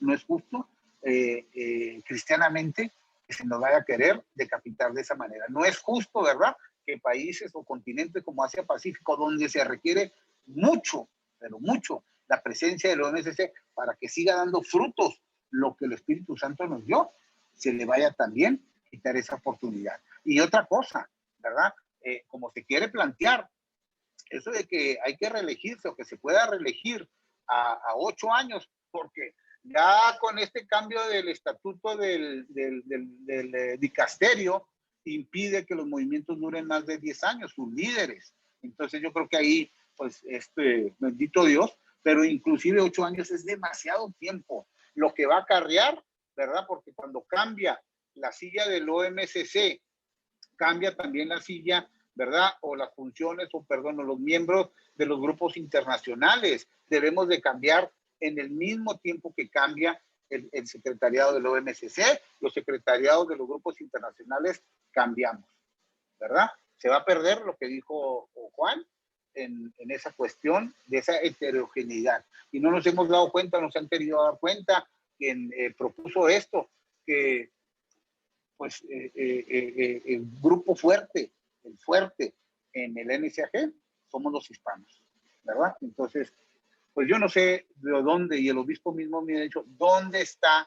cristianamente que se nos vaya a querer decapitar de esa manera. No es justo, ¿verdad?, que países o continentes como Asia Pacífico, donde se requiere mucho, pero mucho, la presencia del OMSC para que siga dando frutos lo que el Espíritu Santo nos dio, se le vaya también a quitar esa oportunidad. Y otra cosa, ¿verdad?, como se quiere plantear, eso de que hay que reelegirse o que se pueda reelegir a 8 años, porque ya con este cambio del estatuto del dicasterio, impide que los movimientos duren más de 10 años, sus líderes. Entonces yo creo que ahí, pues, bendito Dios, pero inclusive 8 años es demasiado tiempo. Lo que va a acarrear, ¿verdad? Porque cuando cambia la silla del OMSC, cambia también la silla, ¿verdad? O las funciones, o los miembros de los grupos internacionales. Debemos de cambiar en el mismo tiempo que cambia el secretariado del OMSC, los secretariados de los grupos internacionales cambiamos, ¿verdad? Se va a perder lo que dijo Juan en esa cuestión de esa heterogeneidad. Y no nos hemos dado cuenta, nos han querido dar cuenta, quien propuso esto, que pues el grupo fuerte, el fuerte en el NSAG somos los hispanos, ¿verdad? Entonces, pues yo no sé de dónde, y el obispo mismo me ha dicho, ¿dónde está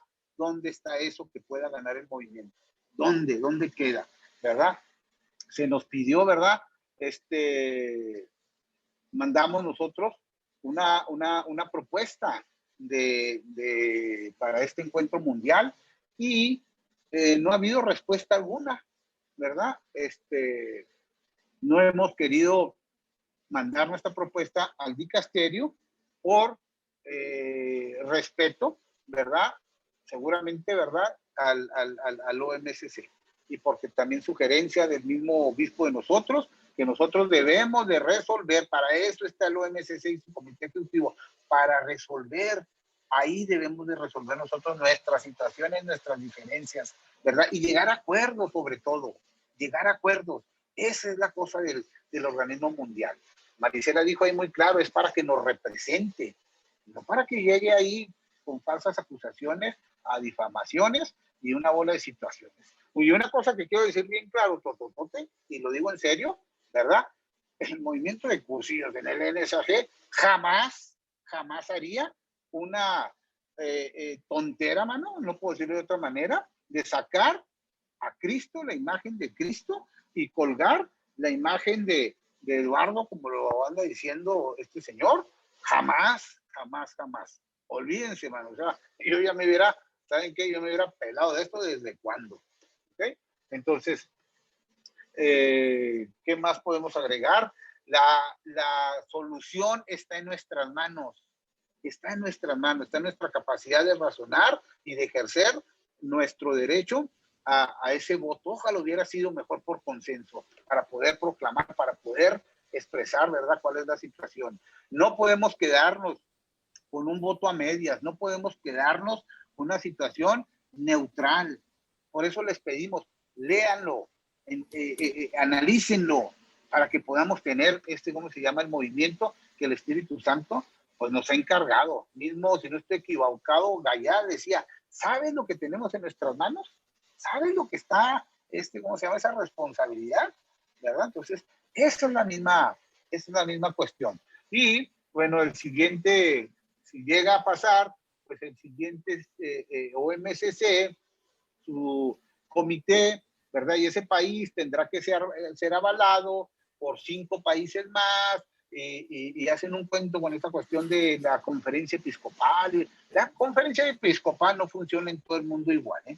eso que pueda ganar el movimiento? ¿Dónde queda? ¿Verdad? Se nos pidió, ¿verdad? Mandamos nosotros una propuesta para este encuentro mundial, y no ha habido respuesta alguna, ¿verdad? No hemos querido mandar nuestra propuesta al dicasterio por respeto, ¿verdad? Seguramente, ¿verdad? Al OMSC, y porque también sugerencia del mismo obispo de nosotros, que nosotros debemos de resolver, para eso está el OMSC y su comité ejecutivo, para resolver ahí debemos de resolver nosotros nuestras situaciones, nuestras diferencias, ¿verdad? Y llegar a acuerdos sobre todo, llegar a acuerdos. Esa es la cosa del organismo mundial. Marisela dijo ahí muy claro, es para que nos represente, no para que llegue ahí con falsas acusaciones a difamaciones y una bola de situaciones. Y una cosa que quiero decir bien claro, tototote, y lo digo en serio, ¿verdad? El movimiento de cursillos en el NSAG jamás haría una tontera, mano, no puedo decirlo de otra manera, de sacar a Cristo, la imagen de Cristo, y colgar la imagen de Eduardo, como lo anda diciendo este señor. Jamás. Olvídense, mano. O sea, yo ya me hubiera, ¿saben qué? Yo me hubiera pelado de esto desde cuándo. ¿Ok? Entonces, ¿qué más podemos agregar? La solución está en nuestras manos. Está en nuestras manos, está en nuestra capacidad de razonar y de ejercer nuestro derecho a ese voto. Ojalá hubiera sido mejor por consenso, para poder proclamar, para poder expresar, ¿verdad?, cuál es la situación. No podemos quedarnos con un voto a medias, no podemos quedarnos con una situación neutral. Por eso les pedimos, léanlo, analícenlo, para que podamos tener ¿cómo se llama? El movimiento que el Espíritu Santo pues nos ha encargado. Mismo, si no estoy equivocado, Gallá decía, ¿sabes lo que tenemos en nuestras manos? ¿Sabes lo que está, ¿cómo se llama? Esa responsabilidad, ¿verdad? Entonces, esa es la misma cuestión. Y, bueno, el siguiente, si llega a pasar, pues el siguiente OMCC, su comité, ¿verdad? Y ese país tendrá que ser avalado por 5 países más, y hacen un cuento con esta cuestión de la conferencia episcopal. La conferencia episcopal no funciona en todo el mundo igual, ¿eh?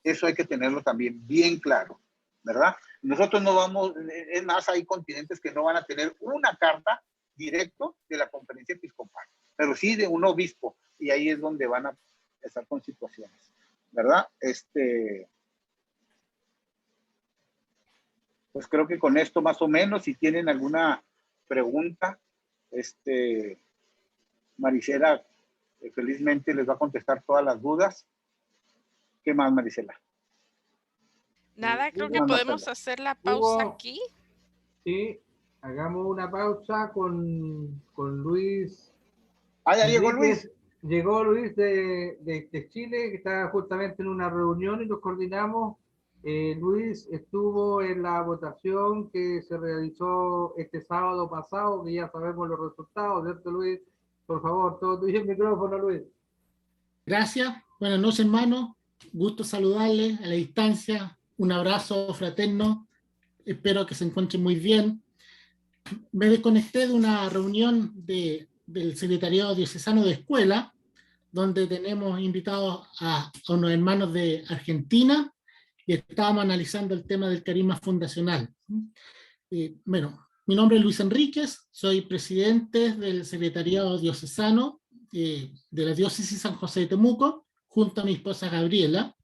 Eso hay que tenerlo también bien claro, ¿verdad? Nosotros no vamos, es más, hay continentes que no van a tener una carta directo de la conferencia episcopal, pero sí de un obispo, y ahí es donde van a estar con situaciones, ¿verdad? Pues creo que con esto más o menos, si tienen alguna pregunta, Marisela felizmente les va a contestar todas las dudas. ¿Qué más, Marisela? Nada, creo que Hugo, podemos hacer la pausa Hugo. aquí. Sí, hagamos una pausa con Luis. Ah, ya llegó Enríquez. Luis. Llegó Luis de Chile, que está justamente en una reunión y nos coordinamos. Luis estuvo en la votación que se realizó este sábado pasado, que ya sabemos los resultados, ¿cierto, Luis? Por favor, todo tuyo el micrófono, Luis. Gracias. Buenas noches, hermano. Gusto saludarles a la distancia. Un abrazo fraterno. Espero que se encuentren muy bien. Me desconecté de una reunión del Secretariado Diocesano de Escuela, donde tenemos invitados a unos hermanos de Argentina y estábamos analizando el tema del carisma fundacional. Bueno, mi nombre es Luis Enríquez, soy presidente del Secretariado Diocesano de la Diócesis San José de Temuco, junto a mi esposa Gabriela.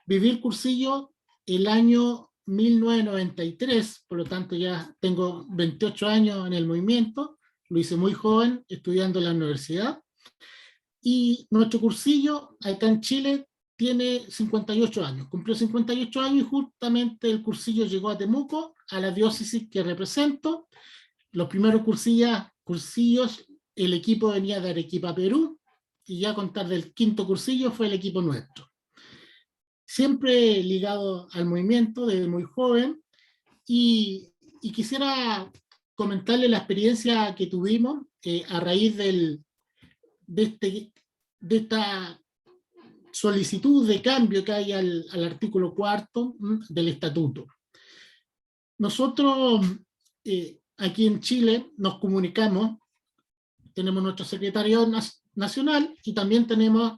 Viví el cursillo el año 1993, por lo tanto ya tengo 28 años en el movimiento, lo hice muy joven, estudiando en la universidad, y nuestro cursillo acá en Chile tiene 58 años, cumplió 58 años y justamente el cursillo llegó a Temuco, a la diócesis que represento. Los primeros cursillos, el equipo venía de Arequipa, Perú, y ya a contar del quinto cursillo fue el equipo nuestro. Siempre ligado al movimiento desde muy joven, y quisiera comentarle la experiencia que tuvimos a raíz de esta solicitud de cambio que hay al artículo 4 del estatuto. Nosotros aquí en Chile nos comunicamos, tenemos nuestro secretario nacional y también tenemos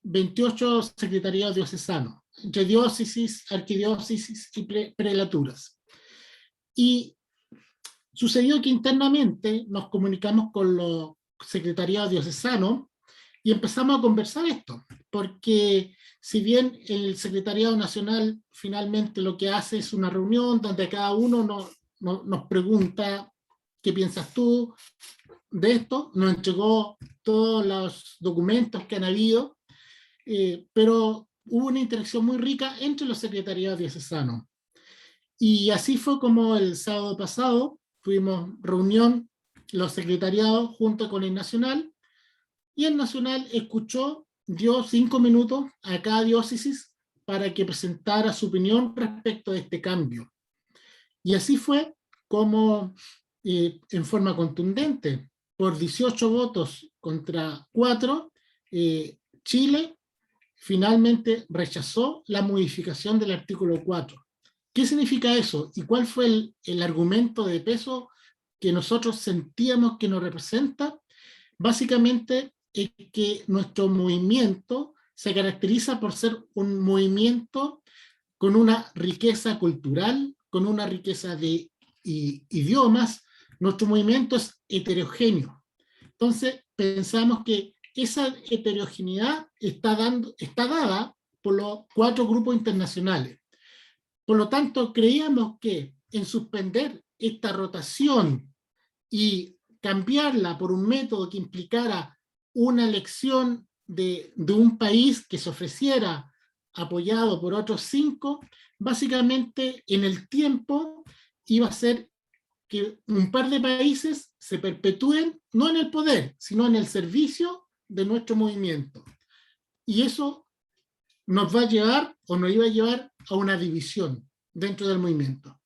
28 secretariados diocesanos, entre diócesis, arquidiócesis y prelaturas. Y sucedió que internamente nos comunicamos con los secretariados diocesanos y empezamos a conversar esto, porque si bien el Secretariado Nacional finalmente lo que hace es una reunión donde cada uno nos pregunta qué piensas tú, de esto, nos entregó todos los documentos que han habido, pero hubo una interacción muy rica entre los secretariados diocesanos. Y así fue como el sábado pasado tuvimos reunión los secretariados junto con el nacional, y el nacional escuchó, dio 5 minutos a cada diócesis para que presentara su opinión respecto de este cambio. Y así fue como, en forma contundente, por 18 votos contra 4, Chile finalmente rechazó la modificación del artículo 4. ¿Qué significa eso? ¿Y cuál fue el argumento de peso que nosotros sentíamos que nos representa? Básicamente es que nuestro movimiento se caracteriza por ser un movimiento con una riqueza cultural, con una riqueza de idiomas. Nuestro movimiento es heterogéneo. Entonces pensamos que esa heterogeneidad está dada por los 4 grupos internacionales. Por lo tanto, creíamos que en suspender esta rotación y cambiarla por un método que implicara una elección de un país que se ofreciera apoyado por otros 5, básicamente en el tiempo iba a ser que un par de países se perpetúen no en el poder, sino en el servicio de nuestro movimiento. Y eso nos va a llevar, o nos iba a llevar, a una división dentro del movimiento.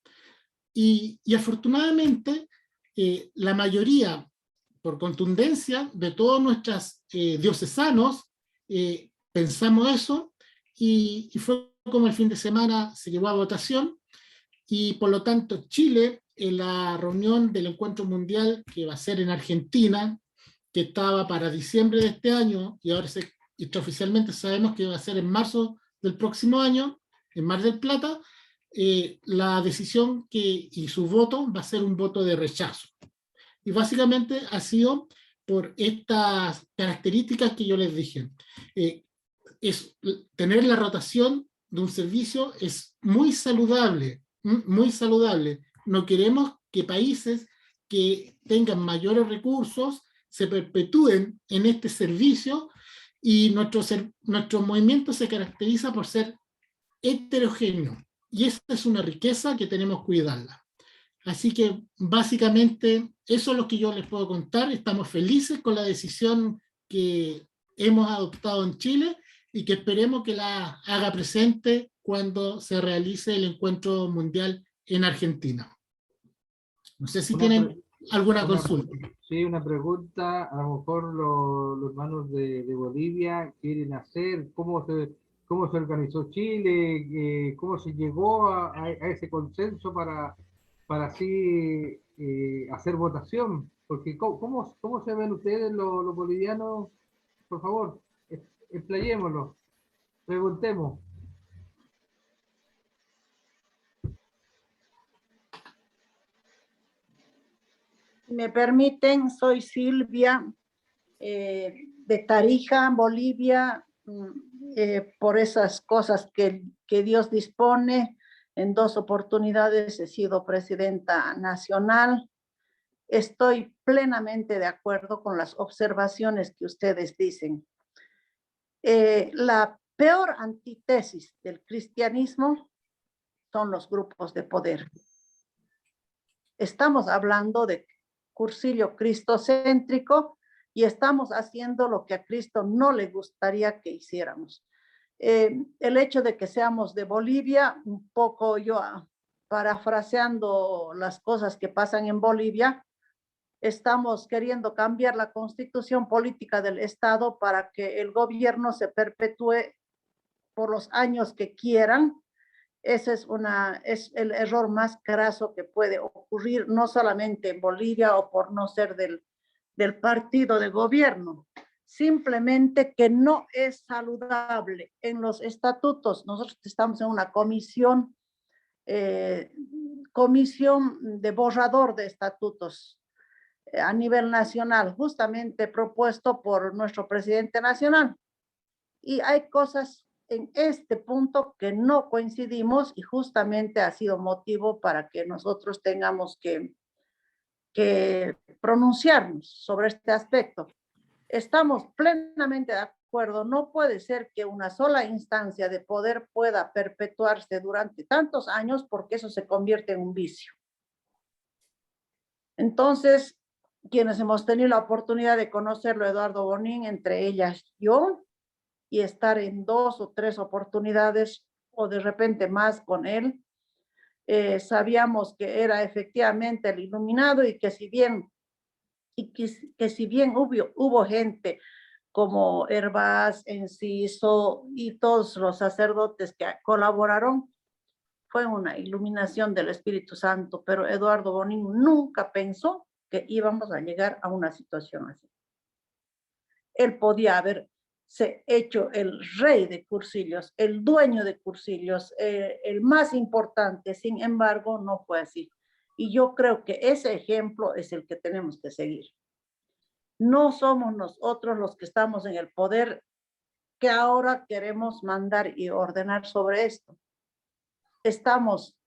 Y afortunadamente, la mayoría, por contundencia de todos nuestros diocesanos, pensamos eso, y fue como el fin de semana se llevó a votación, y por lo tanto Chile, en la reunión del Encuentro Mundial que va a ser en Argentina, que estaba para diciembre de este año, y ahora extraoficialmente sabemos que va a ser en marzo del próximo año, en Mar del Plata, la decisión y su voto va a ser un voto de rechazo. Y básicamente ha sido por estas características que yo les dije. Tener la rotación de un servicio es muy saludable, muy saludable. No queremos que países que tengan mayores recursos se perpetúen en este servicio, y nuestro movimiento se caracteriza por ser heterogéneo, y esa es una riqueza que tenemos que cuidarla. Así que básicamente eso es lo que yo les puedo contar. Estamos felices con la decisión que hemos adoptado en Chile, y que esperemos que la haga presente cuando se realice el Encuentro Mundial en Argentina. No sé si tienen alguna consulta. Sí, una pregunta. A lo mejor los hermanos de Bolivia quieren hacer, ¿cómo se organizó Chile? ¿Cómo se llegó a ese consenso para así hacer votación? Porque ¿cómo se ven ustedes los bolivianos? Por favor, explayémoslo, preguntemos. Si me permiten, soy Silvia, de Tarija, Bolivia, por esas cosas que Dios dispone. En 2 oportunidades he sido presidenta nacional. Estoy plenamente de acuerdo con las observaciones que ustedes dicen. La peor antítesis del cristianismo son los grupos de poder. Estamos hablando de cursillo cristocéntrico, y estamos haciendo lo que a Cristo no le gustaría que hiciéramos. El hecho de que seamos de Bolivia, un poco yo parafraseando las cosas que pasan en Bolivia, estamos queriendo cambiar la constitución política del Estado para que el gobierno se perpetúe por los años que quieran. Ese es el error más graso que puede ocurrir, no solamente en Bolivia o por no ser del partido de gobierno, simplemente que no es saludable. En los estatutos, nosotros estamos en una comisión de borrador de estatutos a nivel nacional, justamente propuesto por nuestro presidente nacional. Y hay cosas en este punto que no coincidimos, y justamente ha sido motivo para que nosotros tengamos que que pronunciarnos sobre este aspecto. Estamos plenamente de acuerdo. No puede ser que una sola instancia de poder pueda perpetuarse durante tantos años, porque eso se convierte en un vicio. Entonces, quienes hemos tenido la oportunidad de conocerlo, Eduardo Bonín, entre ellas yo, y estar en 2 o 3 oportunidades o de repente más con él, sabíamos que era efectivamente el iluminado y que si bien hubo gente como Hervás, Enciso y todos los sacerdotes que colaboraron, fue una iluminación del Espíritu Santo, pero Eduardo Bonín nunca pensó que íbamos a llegar a una situación así. Él podía haberse hecho el rey de Cursillos, el dueño de Cursillos, el más importante, sin embargo, no fue así. Y yo creo que ese ejemplo es el que tenemos que seguir. No somos nosotros los que estamos en el poder que ahora queremos mandar y ordenar sobre esto. Estamos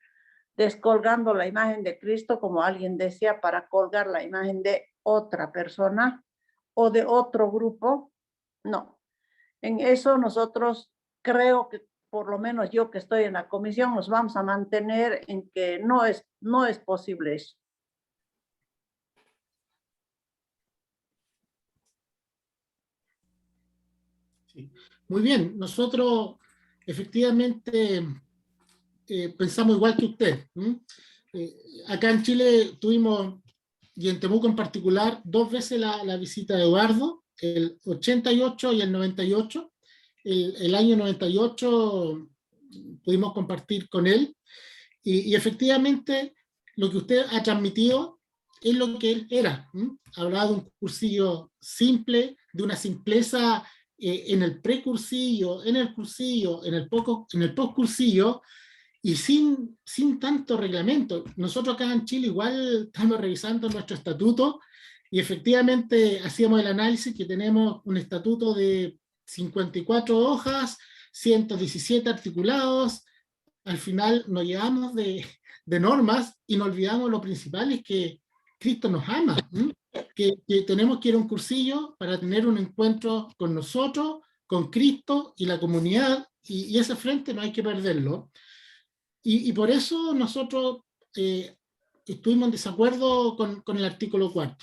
descolgando la imagen de Cristo, como alguien decía, para colgar la imagen de otra persona o de otro grupo. No. En eso nosotros creo que, por lo menos yo que estoy en la comisión, nos vamos a mantener en que no es posible eso. Sí. Muy bien, nosotros efectivamente pensamos igual que usted. Acá en Chile tuvimos, y en Temuco en particular, 2 veces la visita de Eduardo, el 88 y el 98. El año 98 pudimos compartir con él, y efectivamente lo que usted ha transmitido es lo que él era. Hablaba de un cursillo simple, de una simpleza en el precursillo, en el cursillo, en el postcursillo, y sin tanto reglamento. Nosotros acá en Chile igual estamos revisando nuestro estatuto y efectivamente hacíamos el análisis que tenemos un estatuto de 54 hojas, 117 articulados. Al final nos llevamos de normas y nos olvidamos lo principal, es que Cristo nos ama, que tenemos que ir a un cursillo para tener un encuentro con nosotros, con Cristo y la comunidad, y ese frente no hay que perderlo. Y por eso nosotros estuvimos en desacuerdo con el artículo 4.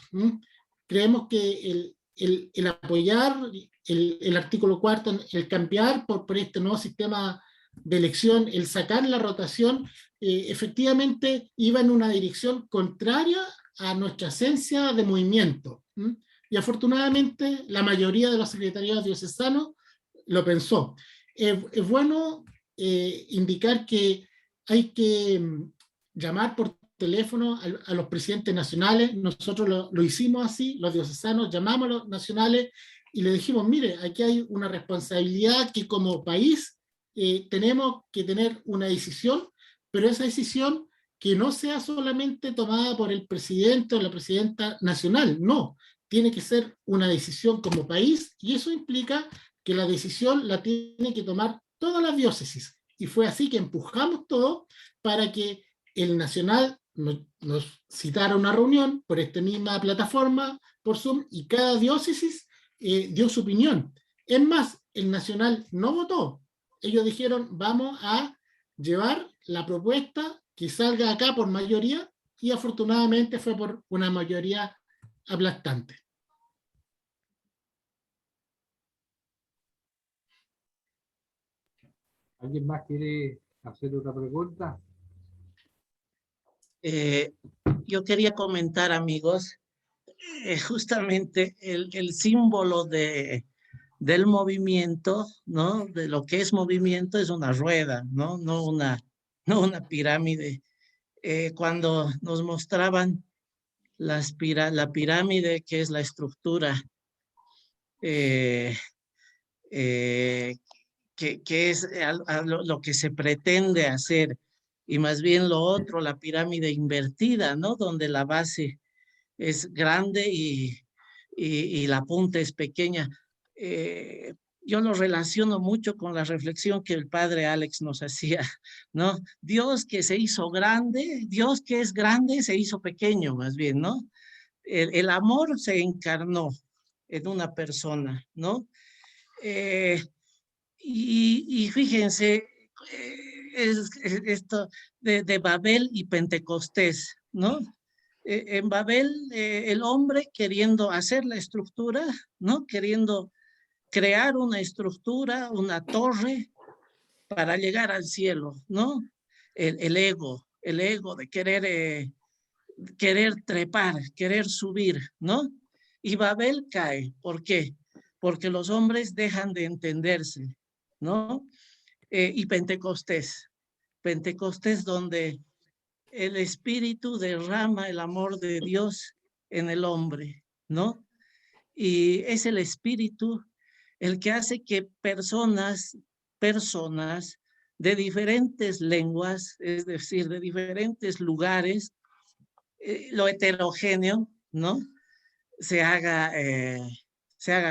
Creemos que el apoyar el artículo 4, el cambiar por este nuevo sistema de elección, el sacar la rotación, efectivamente iba en una dirección contraria a nuestra esencia de movimiento. Y afortunadamente la mayoría de los secretariados diocesanos lo pensó. Es bueno indicar que hay que llamar por teléfono a los presidentes nacionales. Nosotros lo hicimos así, los diocesanos llamamos a los nacionales y le dijimos, mire, aquí hay una responsabilidad que como país tenemos que tener una decisión, pero esa decisión que no sea solamente tomada por el presidente o la presidenta nacional, no, tiene que ser una decisión como país, y eso implica que la decisión la tiene que tomar todas las diócesis. Y fue así que empujamos todo para que el nacional nos citara una reunión por esta misma plataforma, por Zoom, y cada diócesis dio su opinión. Es más, el nacional no votó. Ellos dijeron, vamos a llevar la propuesta que salga acá por mayoría, y afortunadamente fue por una mayoría aplastante. ¿Alguien más quiere hacer otra pregunta? Yo quería comentar, amigos, justamente el símbolo del movimiento, ¿no? De lo que es movimiento es una rueda, ¿no? No una pirámide. Cuando nos mostraban la pirámide, que es la estructura que es lo que se pretende hacer, y más bien lo otro, la pirámide invertida, ¿no? Donde la base es grande y la punta es pequeña. yo lo relaciono mucho con la reflexión que el padre Alex nos hacía, ¿no? Dios que se hizo grande, Dios que es grande se hizo pequeño más bien, ¿no? El amor se encarnó en una persona, ¿no? Y fíjense, esto de Babel y Pentecostés, ¿no? En Babel, el hombre queriendo hacer la estructura, ¿no? Queriendo crear una estructura, una torre para llegar al cielo, ¿no? El ego de querer trepar, querer subir, ¿no? Y Babel cae. ¿Por qué? Porque los hombres dejan de entenderse, ¿no? Y Pentecostés donde el Espíritu derrama el amor de Dios en el hombre, ¿no? Y es el Espíritu el que hace que personas de diferentes lenguas, es decir, de diferentes lugares, lo heterogéneo, ¿no? Se hagan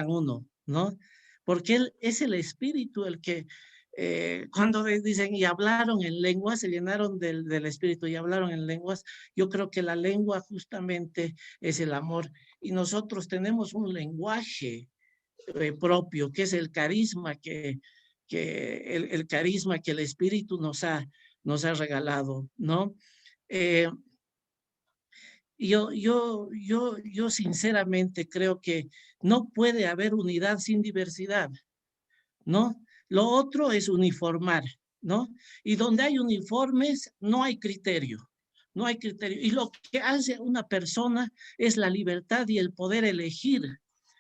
uno, ¿no? Porque él es el Espíritu el que, cuando dicen y hablaron en lenguas, se llenaron del Espíritu y hablaron en lenguas, yo creo que la lengua justamente es el amor. Y nosotros tenemos un lenguaje propio, que es el carisma el carisma que el Espíritu nos ha regalado, ¿no? Yo sinceramente creo que no puede haber unidad sin diversidad, ¿no? Lo otro es uniformar, ¿no? Y donde hay uniformes no hay criterio, no hay criterio. Y lo que hace una persona es la libertad y el poder elegir,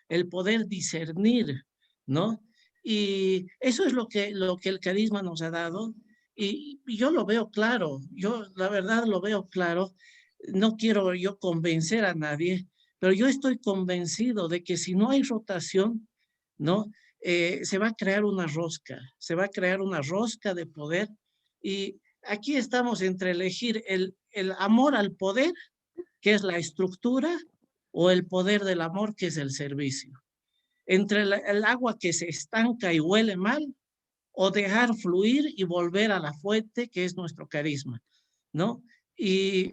el poder discernir, ¿no? Y eso es lo que el carisma nos ha dado. Y yo lo veo claro, yo la verdad lo veo claro. No quiero yo convencer a nadie, pero yo estoy convencido de que si no hay rotación, ¿no? Se va a crear una rosca, se va a crear una rosca de poder y aquí estamos entre elegir el amor al poder, que es la estructura, o el poder del amor, que es el servicio. Entre el agua que se estanca y huele mal, o dejar fluir y volver a la fuente, que es nuestro carisma, ¿no? Y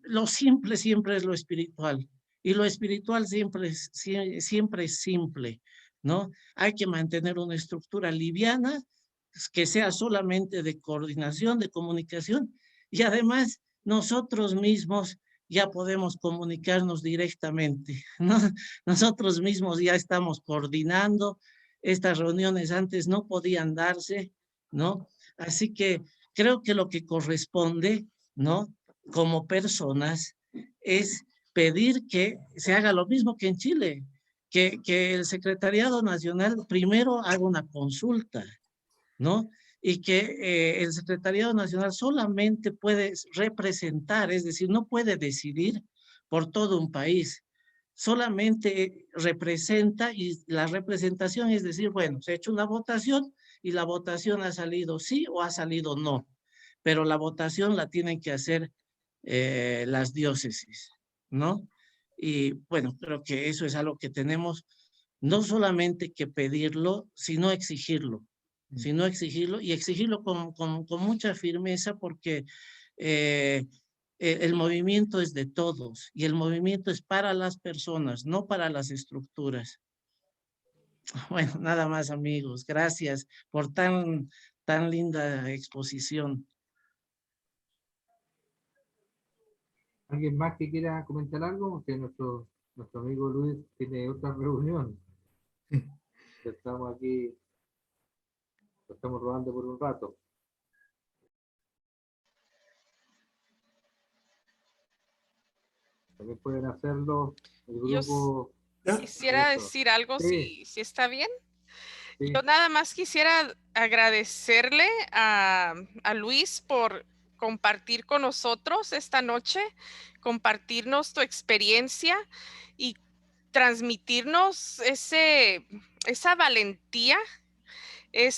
lo simple siempre es lo espiritual, y lo espiritual siempre es simple, ¿no? Hay que mantener una estructura liviana, que sea solamente de coordinación, de comunicación, y además nosotros mismos ya podemos comunicarnos directamente, ¿no? Nosotros mismos ya estamos coordinando. Estas reuniones antes no podían darse, ¿no? Así que creo que lo que corresponde, ¿no? Como personas, es pedir que se haga lo mismo que en Chile, que el Secretariado Nacional primero haga una consulta, ¿no? Y que el Secretariado Nacional solamente puede representar, es decir, no puede decidir por todo un país, solamente representa, y la representación es decir, bueno, se ha hecho una votación y la votación ha salido sí o ha salido no, pero la votación la tienen que hacer las diócesis, ¿no? Y bueno, creo que eso es algo que tenemos no solamente que pedirlo, sino exigirlo y exigirlo con mucha firmeza, porque el movimiento es de todos y el movimiento es para las personas, no para las estructuras. Bueno, nada más, amigos. Gracias por tan linda exposición. ¿Alguien más que quiera comentar algo? Porque nuestro amigo Luis tiene otra reunión. Estamos aquí, lo estamos robando por un rato. También pueden hacerlo el grupo. Yo quisiera Eso. decir algo, Sí. si está bien. Sí. Yo nada más quisiera agradecerle a Luis por compartir con nosotros esta noche, compartirnos tu experiencia y transmitirnos esa valentía, ese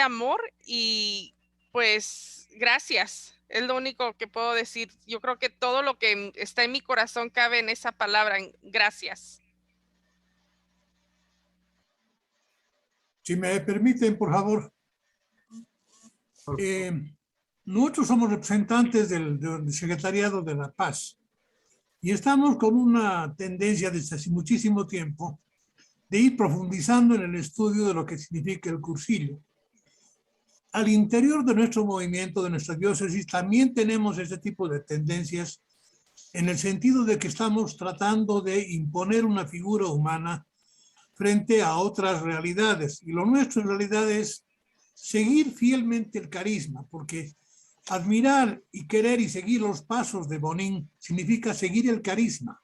amor, y pues gracias. Es lo único que puedo decir. Yo creo que todo lo que está en mi corazón cabe en esa palabra, gracias. Si me permiten, por favor. Nosotros somos representantes del Secretariado de la Paz y estamos con una tendencia desde hace muchísimo tiempo de ir profundizando en el estudio de lo que significa el cursillo. Al interior de nuestro movimiento, de nuestra diócesis, también tenemos este tipo de tendencias en el sentido de que estamos tratando de imponer una figura humana frente a otras realidades. Y lo nuestro en realidad es seguir fielmente el carisma, porque admirar y querer y seguir los pasos de Bonín significa seguir el carisma.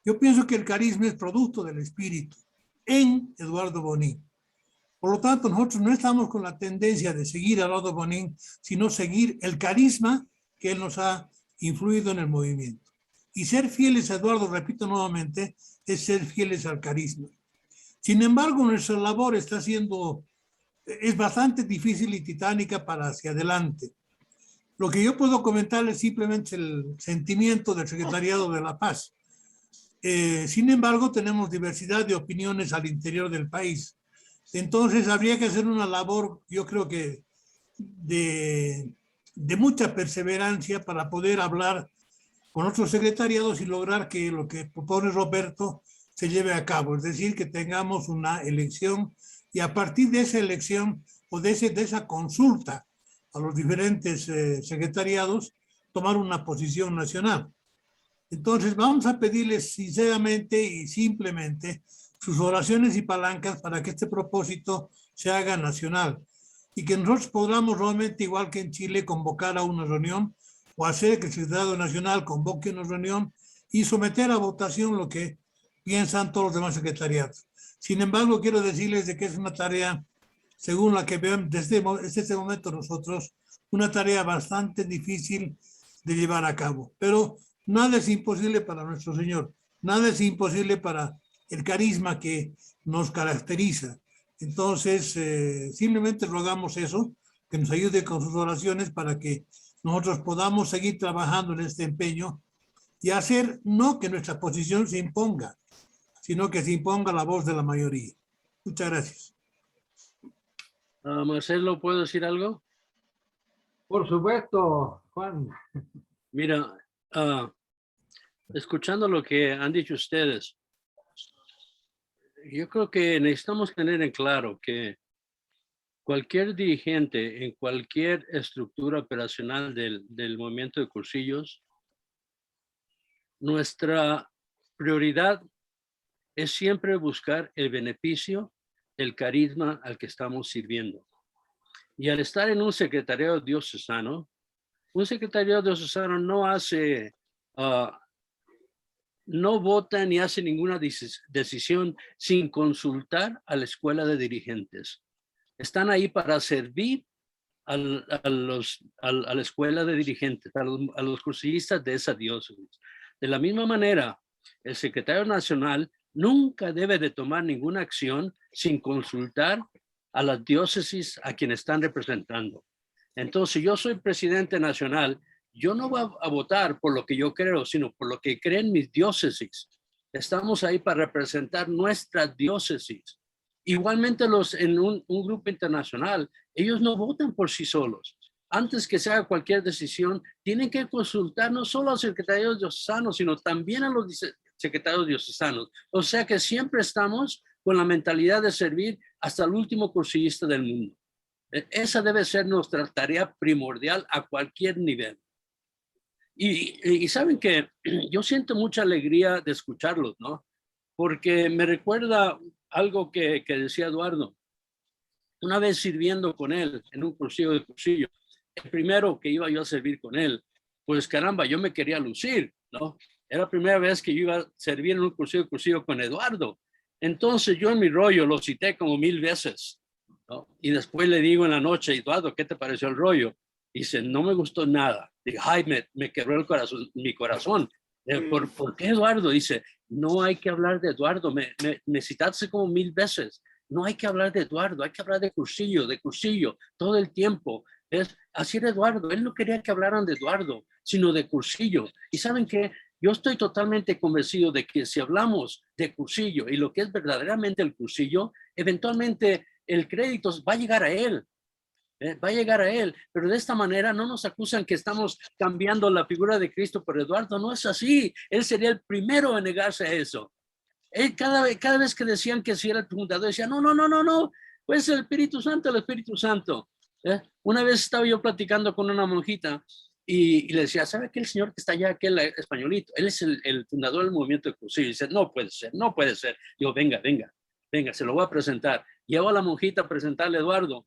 Yo pienso que el carisma es producto del espíritu en Eduardo Bonín. Por lo tanto, nosotros no estamos con la tendencia de seguir a Eduardo Bonín, sino seguir el carisma que él nos ha influido en el movimiento. Y ser fieles a Eduardo, repito nuevamente, es ser fieles al carisma. Sin embargo, nuestra labor es bastante difícil y titánica para hacia adelante. Lo que yo puedo comentar es simplemente el sentimiento del Secretariado de la Paz. Sin embargo, tenemos diversidad de opiniones al interior del país. Entonces, habría que hacer una labor, yo creo que de mucha perseverancia para poder hablar con otros secretariados y lograr que lo que propone Roberto se lleve a cabo. Es decir, que tengamos una elección y a partir de esa elección o de esa consulta a los diferentes secretariados, tomar una posición nacional. Entonces, vamos a pedirles sinceramente y simplemente sus oraciones y palancas para que este propósito se haga nacional y que nosotros podamos realmente, igual que en Chile, convocar a una reunión o hacer que el Secretariado Nacional convoque una reunión y someter a votación lo que piensan todos los demás secretariados. Sin embargo, quiero decirles de que es una tarea, según la que vemos desde este momento nosotros, una tarea bastante difícil de llevar a cabo. Pero nada es imposible para nuestro Señor, nada es imposible para el carisma que nos caracteriza. Entonces, simplemente rogamos eso, que nos ayude con sus oraciones para que nosotros podamos seguir trabajando en este empeño y hacer no que nuestra posición se imponga, sino que se imponga la voz de la mayoría. Muchas gracias. Marcelo, ¿puedo decir algo? Por supuesto, Juan. Mira, escuchando lo que han dicho ustedes, yo creo que necesitamos tener en claro que cualquier dirigente en cualquier estructura operacional del movimiento de cursillos, nuestra prioridad es siempre buscar el beneficio del carisma al que estamos sirviendo. Y al estar en un secretariado diocesano, un secretariado diocesano no hace, no vota ni hace ninguna decisión sin consultar a la escuela de dirigentes. Están ahí para servir a la escuela de dirigentes, a los cursillistas de esa diócesis. De la misma manera, el secretario nacional nunca debe de tomar ninguna acción sin consultar a las diócesis a quienes están representando. Entonces, si yo soy presidente nacional, yo no voy a votar por lo que yo creo, sino por lo que creen mis diócesis. Estamos ahí para representar nuestras diócesis. Igualmente en un grupo internacional, ellos no votan por sí solos. Antes que se haga cualquier decisión, tienen que consultar no solo a los secretarios diocesanos, sino también a los secretarios diocesanos. O sea que siempre estamos con la mentalidad de servir hasta el último cursillista del mundo. Esa debe ser nuestra tarea primordial a cualquier nivel. Y saben que yo siento mucha alegría de escucharlos, ¿no? Porque me recuerda algo que decía Eduardo. Una vez sirviendo con él en un cursillo de cursillo, el primero que iba yo a servir con él, pues caramba, yo me quería lucir, ¿no? Era la primera vez que yo iba a servir en un cursillo de cursillo con Eduardo. Entonces yo en mi rollo lo cité como 1000 veces, ¿no? Y después le digo en la noche, Eduardo, ¿qué te pareció el rollo? Dice, no me gustó nada. Digo, ay, me quebró el corazón, mi corazón. ¿Por qué, Eduardo? Dice, no hay que hablar de Eduardo. Me citaste como 1000 veces. No hay que hablar de Eduardo, hay que hablar de cursillo, todo el tiempo. Así era Eduardo. Él no quería que hablaran de Eduardo, sino de cursillo. Y ¿saben qué? Yo estoy totalmente convencido de que si hablamos de cursillo y lo que es verdaderamente el cursillo, eventualmente el crédito va a llegar a él. Va a llegar a él, pero de esta manera no nos acusan que estamos cambiando la figura de Cristo por Eduardo. No es así. Él sería el primero en negarse a eso. Él cada vez que decían que si era el fundador, decía, no, pues el Espíritu Santo, el Espíritu Santo. Una vez estaba yo platicando con una monjita y le decía, ¿sabe qué? El señor que está allá, aquel españolito, él es el fundador del movimiento de Cursillo. Y dice, no puede ser. Yo, venga, se lo voy a presentar. Llevo a la monjita a presentarle a Eduardo.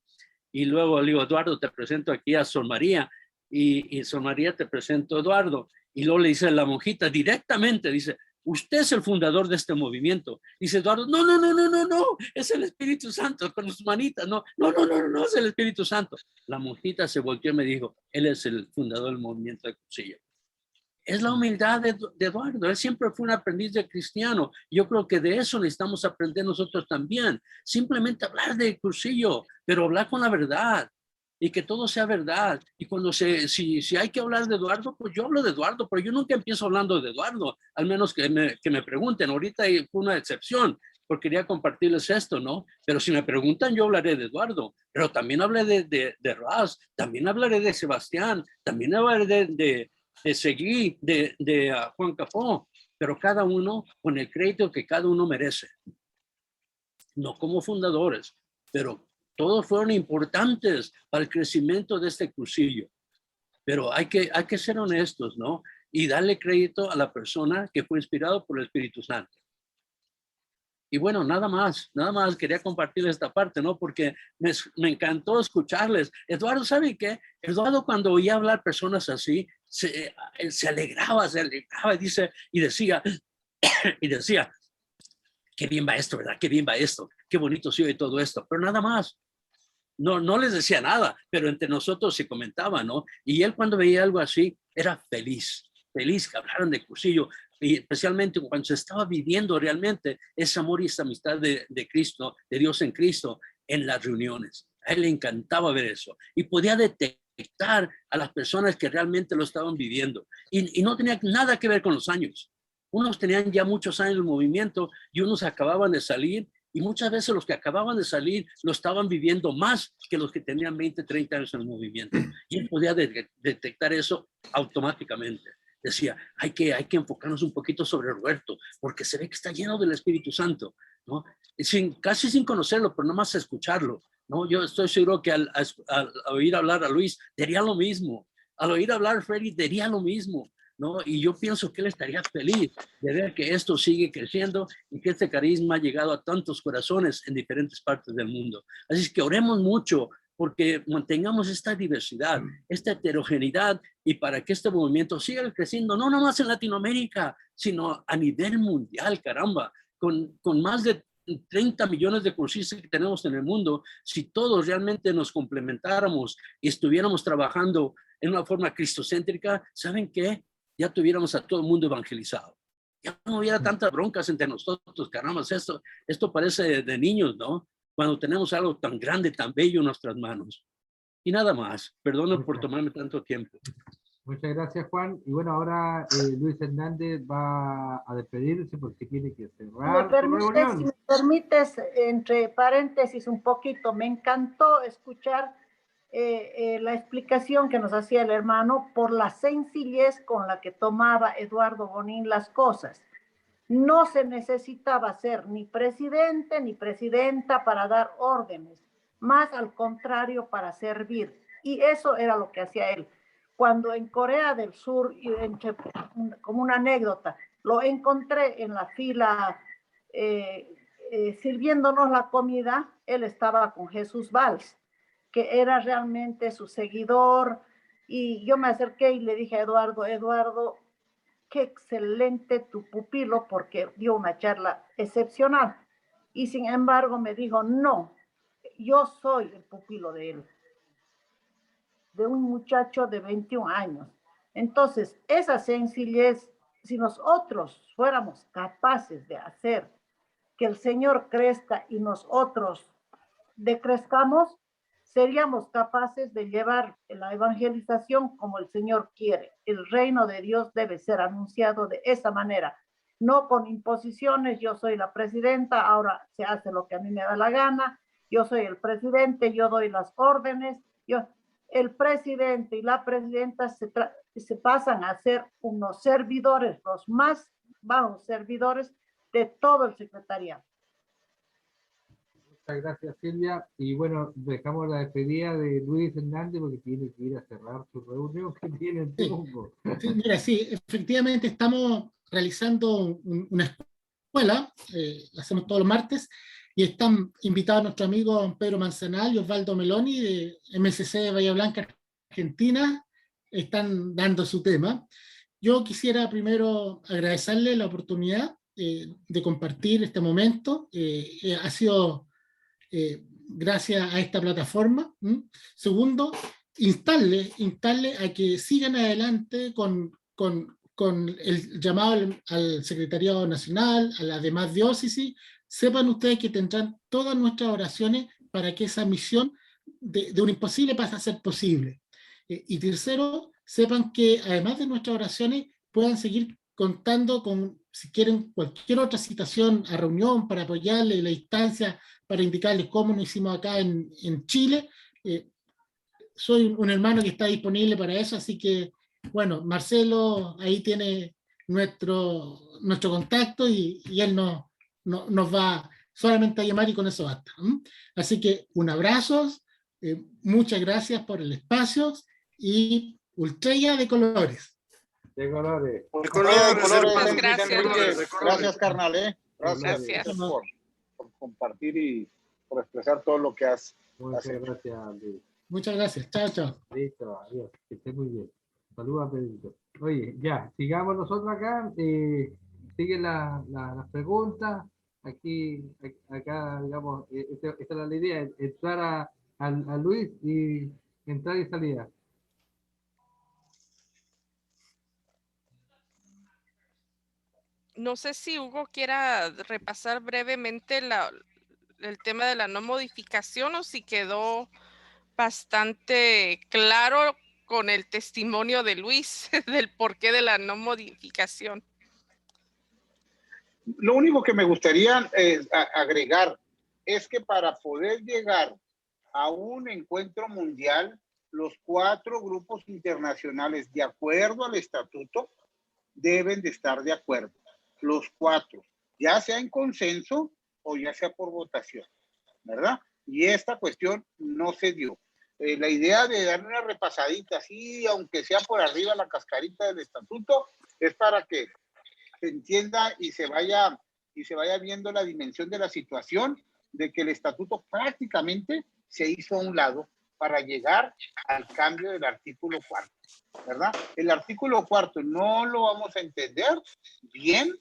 Y luego le digo, Eduardo, te presento aquí a Sor María. Y Sor María, te presento a Eduardo. Y luego le dice a la monjita directamente, dice, usted es el fundador de este movimiento. Dice Eduardo, no, es el Espíritu Santo, con sus manitas. No, es el Espíritu Santo. La monjita se volteó y me dijo, él es el fundador del movimiento de Cursillo. Es la humildad de Eduardo. Él siempre fue un aprendiz de cristiano. Yo creo que de eso necesitamos aprender nosotros también. Simplemente hablar de Cursillo, pero hablar con la verdad y que todo sea verdad. Y cuando si hay que hablar de Eduardo, pues yo hablo de Eduardo, pero yo nunca empiezo hablando de Eduardo, al menos que me pregunten. Ahorita fue una excepción, porque quería compartirles esto, ¿no? Pero si me preguntan, yo hablaré de Eduardo, pero también hablaré de Raz, también hablaré de Sebastián, también hablaré de Seguí, de Juan Capó, pero cada uno con el crédito que cada uno merece. No como fundadores, pero todos fueron importantes para el crecimiento de este Cursillo. Pero hay que ser honestos, ¿no? Y darle crédito a la persona que fue inspirado por el Espíritu Santo. Y bueno, nada más quería compartir esta parte, ¿no? Porque me encantó escucharles. Eduardo, ¿sabe qué? Eduardo, cuando oía hablar personas así, se alegraba y decía, qué bien va esto, ¿verdad? Qué bien va esto, qué bonito se oye todo esto, pero nada más. No les decía nada, pero entre nosotros se comentaba, ¿no? Y él cuando veía algo así, era feliz que hablaran de Cursillo, y especialmente cuando se estaba viviendo realmente ese amor y esa amistad de Cristo, de Dios en Cristo, en las reuniones. A él le encantaba ver eso y podía detectar a las personas que realmente lo estaban viviendo. Y no tenía nada que ver con los años. Unos tenían ya muchos años de movimiento y unos acababan de salir, y muchas veces los que acababan de salir lo estaban viviendo más que los que tenían 20, 30 años en el movimiento. Y él podía detectar eso automáticamente. Decía, hay que enfocarnos un poquito sobre Roberto, porque se ve que está lleno del Espíritu Santo, ¿no? Casi sin conocerlo, pero nada más escucharlo, ¿no? Yo estoy seguro que al oír hablar a Luis, diría lo mismo. Al oír hablar a Freddy, diría lo mismo, ¿no? Y yo pienso que él estaría feliz de ver que esto sigue creciendo y que este carisma ha llegado a tantos corazones en diferentes partes del mundo. Así es que oremos mucho porque mantengamos esta diversidad, esta heterogeneidad, y para que este movimiento siga creciendo, no nomás en Latinoamérica, sino a nivel mundial, caramba, con más de 30 millones de cursistas que tenemos en el mundo. Si todos realmente nos complementáramos y estuviéramos trabajando en una forma cristocéntrica, ¿saben qué? Ya tuviéramos a todo el mundo evangelizado. Ya no hubiera tantas broncas entre nosotros, caramba, esto parece de niños, ¿no? Cuando tenemos algo tan grande, tan bello en nuestras manos. Y nada más. Perdón por tomarme tanto tiempo. Muchas gracias, Juan. Y bueno, ahora Luis Hernández va a despedirse porque tiene que cerrar su reunión. Si me permites, entre paréntesis un poquito, me encantó escuchar la explicación que nos hacía el hermano por la sencillez con la que tomaba Eduardo Bonín las cosas. No se necesitaba ser ni presidente ni presidenta para dar órdenes, más al contrario para servir. Y eso era lo que hacía él. Cuando en Corea del Sur, como una anécdota, lo encontré en la fila sirviéndonos la comida, él estaba con Jesús Valls, que era realmente su seguidor, y yo me acerqué y le dije a Eduardo, qué excelente tu pupilo, porque dio una charla excepcional. Y sin embargo me dijo, no, yo soy el pupilo de él, de un muchacho de 21 años. Entonces, esa sencillez, si nosotros fuéramos capaces de hacer que el Señor crezca y nosotros decrezcamos, seríamos capaces de llevar la evangelización como el Señor quiere. El reino de Dios debe ser anunciado de esa manera, no con imposiciones. Yo soy la presidenta, ahora se hace lo que a mí me da la gana, Yo soy el presidente, yo doy las órdenes, el presidente y la presidenta se pasan a ser unos servidores, los más bajos servidores de todo el secretariado. Muchas gracias, Silvia. Y bueno, dejamos la despedida de Luis Hernández porque tiene que ir a cerrar su reunión que tiene en Temuco. Sí, mira, sí, efectivamente estamos realizando una escuela, la hacemos todos los martes, y están invitados nuestros amigos Pedro Manzanal y Osvaldo Meloni de MSC de Bahía Blanca, Argentina, están dando su tema. Yo quisiera primero agradecerle la oportunidad de compartir este momento. Ha sido gracias a esta plataforma. Segundo, instarle a que sigan adelante con el llamado al Secretariado Nacional, a las demás diócesis. Sepan ustedes que tendrán todas nuestras oraciones para que esa misión de un imposible pase a ser posible. Y tercero, sepan que además de nuestras oraciones, puedan seguir contando con, si quieren, cualquier otra citación a reunión para apoyarle la instancia, para indicarles cómo lo hicimos acá en Chile. Soy un hermano que está disponible para eso, así que, bueno, Marcelo ahí tiene nuestro contacto y él nos va solamente a llamar y con eso basta. Así que un abrazo, muchas gracias por el espacio y Ultrella de colores. De colores. De colores. Muchas gracias. Gracias, carnal. Gracias. Por compartir y por expresar todo lo que has. Muchas gracias, Luis. Muchas gracias. Chao, chao. Listo, adiós. Que esté muy bien. Saludos a Pedrito. Oye, ya, sigamos nosotros acá. Siguen las preguntas. Acá, digamos, esta es la idea, entrar a Luis y entrar y salida. No sé si Hugo quiera repasar brevemente el tema de la no modificación o si quedó bastante claro con el testimonio de Luis del porqué de la no modificación. Lo único que me gustaría agregar es que para poder llegar a un encuentro mundial, los 4 grupos internacionales, de acuerdo al estatuto, deben de estar de acuerdo. Los 4, ya sea en consenso o ya sea por votación, ¿verdad? Y esta cuestión no se dio. La idea de darle una repasadita, así, aunque sea por arriba la cascarita del estatuto, es para que se entienda y se vaya viendo la dimensión de la situación, de que el estatuto prácticamente se hizo a un lado para llegar al cambio del artículo 4, ¿verdad? El artículo 4 no lo vamos a entender bien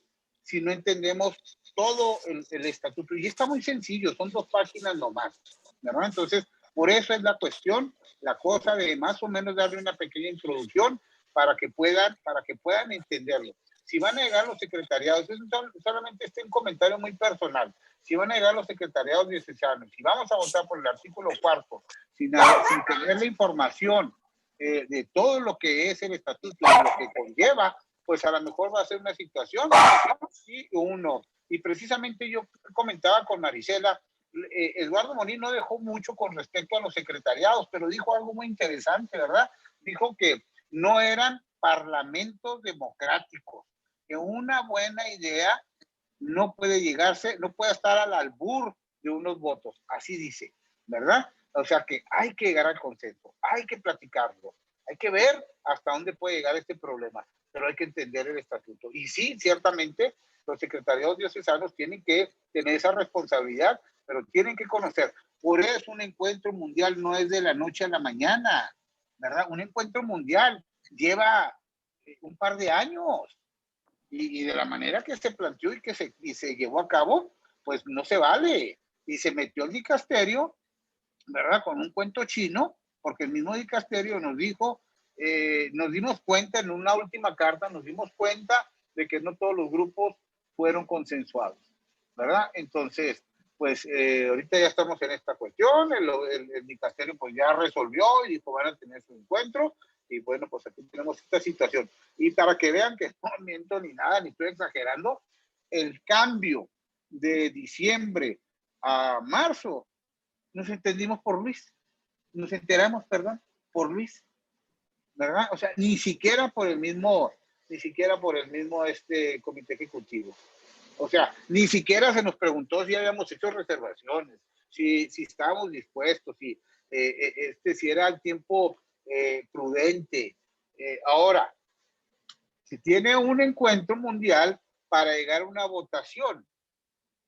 si no entendemos todo el estatuto. Y está muy sencillo, son 2 páginas nomás, ¿verdad? Entonces, por eso es la cuestión, la cosa de más o menos darle una pequeña introducción para que puedan entenderlo. Si van a llegar los secretariados, eso solamente un comentario muy personal, si van a llegar los secretariados diocesanos, si vamos a votar por el artículo 4, sin tener la información de todo lo que es el estatuto y lo que conlleva, pues a lo mejor va a ser una situación sí o no. Y precisamente yo comentaba con Marisela, Eduardo Molín no dejó mucho con respecto a los secretariados, pero dijo algo muy interesante, ¿verdad? Dijo que no eran parlamentos democráticos, que una buena idea no puede estar al albur de unos votos, así dice, ¿verdad? O sea que hay que llegar al consenso, hay que platicarlo, hay que ver hasta dónde puede llegar este problema, pero hay que entender el estatuto. Y sí, ciertamente, los secretariados diocesanos tienen que tener esa responsabilidad, pero tienen que conocer. Por eso un encuentro mundial no es de la noche a la mañana, ¿verdad? Un encuentro mundial lleva un par de años y de la manera que se planteó y se llevó a cabo, pues no se vale. Y se metió el dicasterio, ¿verdad? Con un cuento chino, porque el mismo dicasterio nos dijo, nos dimos cuenta en una última carta, nos dimos cuenta de que no todos los grupos fueron consensuados, ¿verdad? Entonces, pues ahorita ya estamos en esta cuestión, el dicasterio pues ya resolvió y dijo van a tener su encuentro y bueno, pues aquí tenemos esta situación. Y para que vean que no miento ni nada, ni estoy exagerando, el cambio de diciembre a marzo nos entendimos por Luis, nos enteramos, perdón, por Luis, ¿verdad? O sea, ni siquiera por el mismo comité ejecutivo. O sea, ni siquiera se nos preguntó si habíamos hecho reservaciones, si estábamos dispuestos, si era el tiempo prudente. Ahora, si tiene un encuentro mundial para llegar a una votación,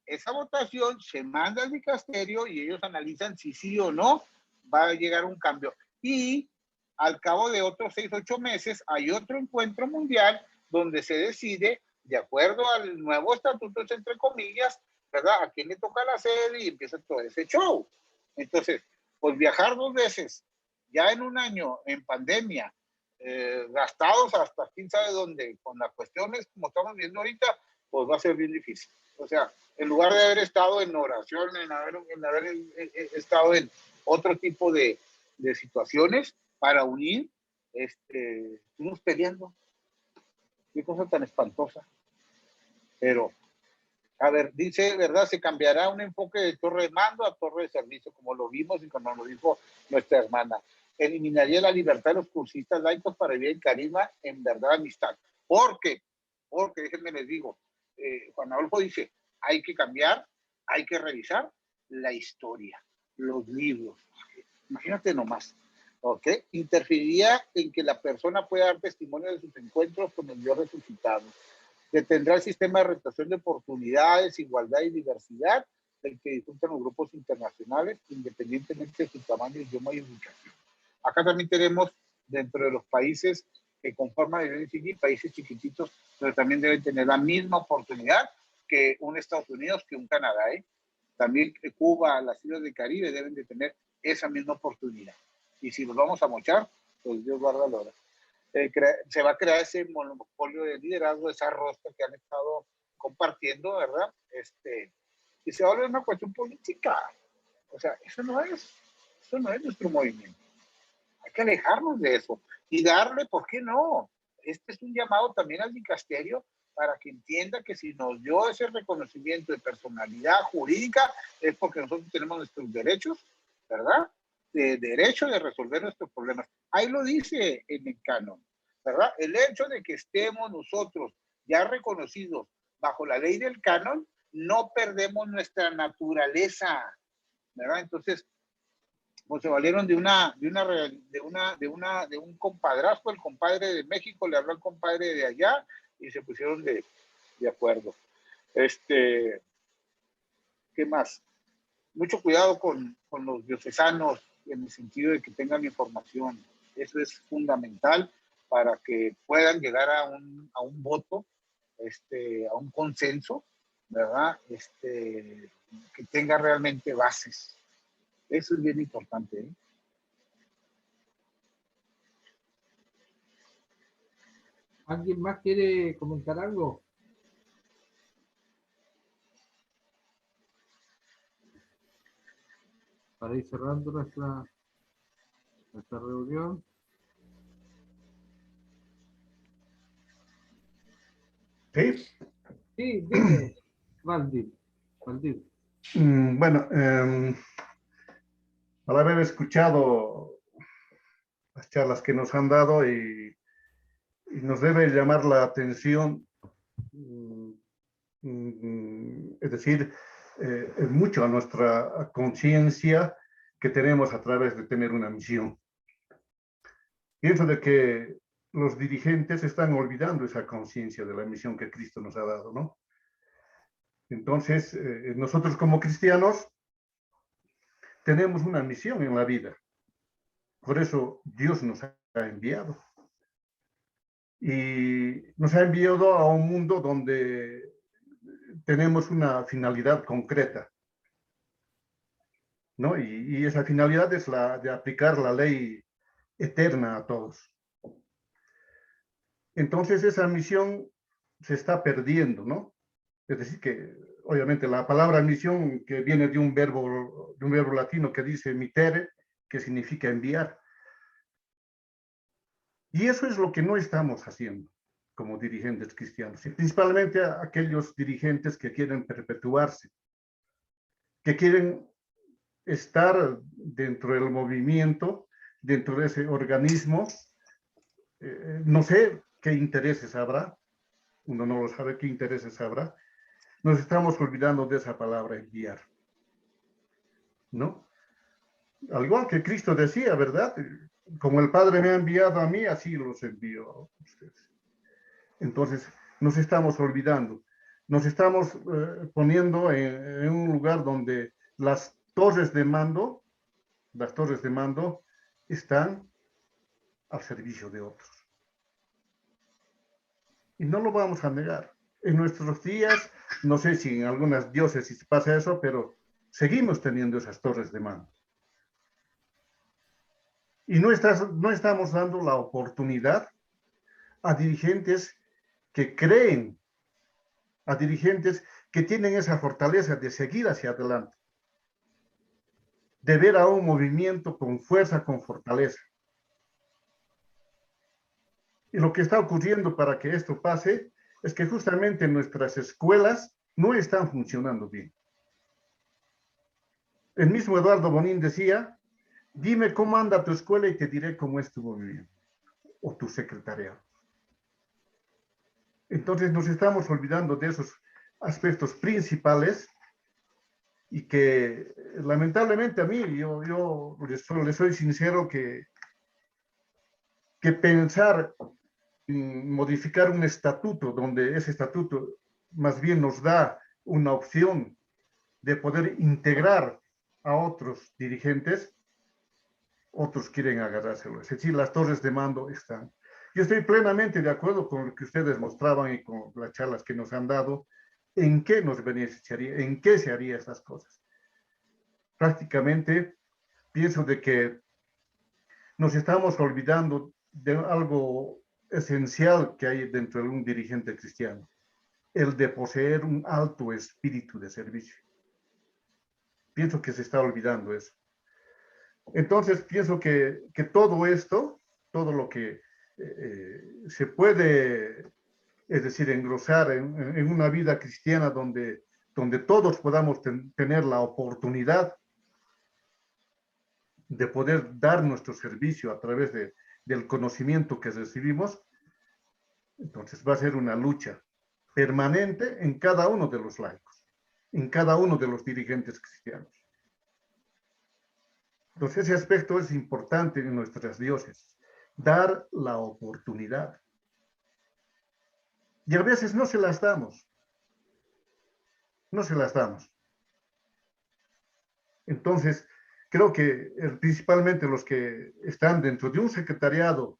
esa votación se manda al dicasterio y ellos analizan si sí o no va a llegar un cambio. Y al cabo de otros 6, 8 meses hay otro encuentro mundial donde se decide, de acuerdo al nuevo estatuto, entre comillas, ¿verdad? A quién le toca la sede y empieza todo ese show. Entonces, pues viajar 2 veces, ya en un año, en pandemia, gastados hasta quién sabe dónde, con las cuestiones como estamos viendo ahorita, pues va a ser bien difícil. O sea, en lugar de haber estado en oración, en haber estado en otro tipo de situaciones para unir, estuvimos peleando. Qué cosa tan espantosa. Pero, a ver, dice, ¿verdad? Se cambiará un enfoque de torre de mando a torre de servicio, como lo vimos y como lo dijo nuestra hermana. Eliminaría la libertad de los cursistas laicos para vivir en carisma, en verdad, amistad. Porque, déjenme les digo, Juan Adolfo dice, hay que cambiar, hay que revisar la historia, los libros. Imagínate nomás, ¿ok? Interferiría en que la persona pueda dar testimonio de sus encuentros con el Dios resucitado. Detendrá el sistema de rotación de oportunidades, igualdad y diversidad del que disfrutan los grupos internacionales, independientemente de su tamaño, idioma y ubicación. Acá también tenemos, dentro de los países que conforman el NCG, países chiquititos, pero también deben tener la misma oportunidad que un Estados Unidos, que un Canadá, ¿eh? También Cuba, las islas del Caribe deben de tener esa misma oportunidad. Y si nos vamos a mochar, pues Dios guarda la hora. Se va a crear ese monopolio de liderazgo, esa rosca que han estado compartiendo, ¿verdad? Y se va a volver una cuestión política. O sea, eso no es nuestro movimiento. Hay que alejarnos de eso y darle, ¿por qué no? Este es un llamado también al dicasterio para que entienda que si nos dio ese reconocimiento de personalidad jurídica es porque nosotros tenemos nuestros derechos, ¿verdad? De derecho de resolver nuestros problemas. Ahí lo dice en el canon, ¿verdad? El hecho de que estemos nosotros ya reconocidos bajo la ley del canon, no perdemos nuestra naturaleza, ¿verdad? Entonces, pues se valieron de un compadrazgo. El compadre de México le habló al compadre de allá y se pusieron de acuerdo. ¿Qué más? Mucho cuidado con los diocesanos en el sentido de que tengan información. Eso es fundamental para que puedan llegar a un voto, a un consenso, ¿verdad? Que tenga realmente bases. Eso es bien importante, ¿eh? ¿Alguien más quiere comentar algo? Para ir cerrando nuestra reunión. Sí. Sí, dime, Valdir. Bueno, al haber escuchado las charlas que nos han dado y nos debe llamar la atención, es decir, mucho a nuestra conciencia que tenemos a través de tener una misión. Pienso de que los dirigentes están olvidando esa conciencia de la misión que Cristo nos ha dado, ¿no? Entonces, nosotros como cristianos tenemos una misión en la vida. Por eso Dios nos ha enviado. Y nos ha enviado a un mundo donde tenemos una finalidad concreta, ¿no? Y esa finalidad es la de aplicar la ley eterna a todos. Entonces esa misión se está perdiendo, ¿no? Es decir, que obviamente la palabra misión, que viene de un verbo latino que dice mitere, que significa enviar. Y eso es lo que no estamos haciendo como dirigentes cristianos, y principalmente a aquellos dirigentes que quieren perpetuarse, que quieren estar dentro del movimiento, dentro de ese organismo. No sé qué intereses habrá, uno no lo sabe qué intereses habrá. Nos estamos olvidando de esa palabra, enviar, ¿no? Al igual que Cristo decía, ¿verdad? Como el Padre me ha enviado a mí, así los envío a ustedes. Entonces, nos estamos olvidando. Nos estamos poniendo en un lugar donde las torres de mando están al servicio de otros. Y no lo vamos a negar. En nuestros días, no sé si en algunas diócesis pasa eso, pero seguimos teniendo esas torres de mando. Y no estamos dando la oportunidad a dirigentes que creen, a dirigentes que tienen esa fortaleza de seguir hacia adelante, de ver a un movimiento con fuerza, con fortaleza. Y lo que está ocurriendo para que esto pase es que justamente nuestras escuelas no están funcionando bien. El mismo Eduardo Bonín decía, dime cómo anda tu escuela y te diré cómo es tu movimiento o tu secretariado. Entonces nos estamos olvidando de esos aspectos principales y que lamentablemente a mí, yo les soy sincero que pensar en modificar un estatuto donde ese estatuto más bien nos da una opción de poder integrar a otros dirigentes, otros quieren agarrárselo. Es decir, las torres de mando están. Yo estoy plenamente de acuerdo con lo que ustedes mostraban y con las charlas que nos han dado, en qué nos beneficiaría, en qué se haría estas cosas. Prácticamente pienso de que nos estamos olvidando de algo esencial que hay dentro de un dirigente cristiano, el de poseer un alto espíritu de servicio. Pienso que se está olvidando eso. Entonces, pienso que todo esto, todo lo que se puede, es decir, engrosar en una vida cristiana donde todos podamos tener la oportunidad de poder dar nuestro servicio a través del conocimiento que recibimos, entonces va a ser una lucha permanente en cada uno de los laicos, en cada uno de los dirigentes cristianos. Entonces ese aspecto es importante en nuestras diócesis, dar la oportunidad. Y a veces no se las damos. No se las damos. Entonces, creo que principalmente los que están dentro de un secretariado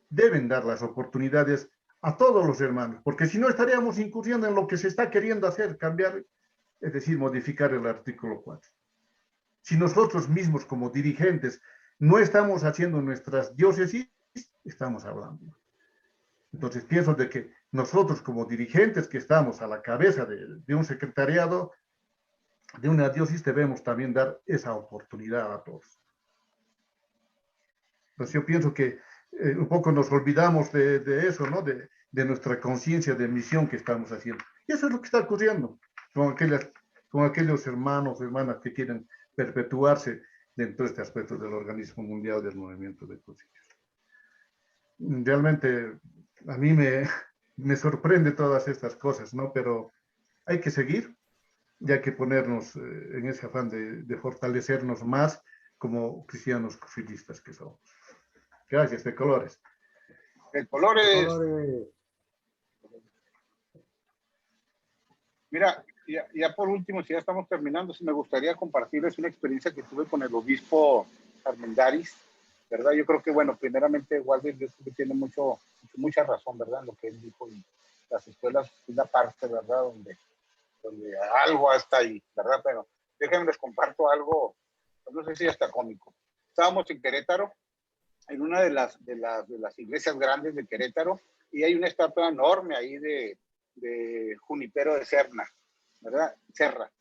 deben dar las oportunidades a todos los hermanos, porque si no estaríamos incurriendo en lo que se está queriendo hacer, cambiar, es decir, modificar el artículo 4. Si nosotros mismos como dirigentes no estamos haciendo nuestras diócesis, estamos hablando. Entonces pienso de que nosotros como dirigentes que estamos a la cabeza de un secretariado, de una diócesis, debemos también dar esa oportunidad a todos. Entonces yo pienso que un poco nos olvidamos de eso, ¿no? De nuestra conciencia de misión que estamos haciendo. Y eso es lo que está ocurriendo con aquellos hermanos, hermanas que quieren perpetuarse dentro de este aspecto del organismo mundial del movimiento de conciencia. Realmente a mí me sorprende todas estas cosas, ¿no? Pero hay que seguir y hay que ponernos en ese afán de fortalecernos más como cristianos cursilistas que somos. Gracias, de colores. De colores. Mira, ya por último, si ya estamos terminando, sí me gustaría compartirles una experiencia que tuve con el obispo Armendáriz, ¿verdad? Yo creo que, bueno, primeramente, Walter tiene mucha razón, ¿verdad? En lo que él dijo, y las escuelas es la parte, ¿verdad? Donde algo está ahí, ¿verdad? Pero déjenme les comparto algo, no sé si hasta cómico. Estábamos en Querétaro, en una de las iglesias grandes de Querétaro, y hay una estatua enorme ahí de Junipero de Serra, ¿verdad? Serra.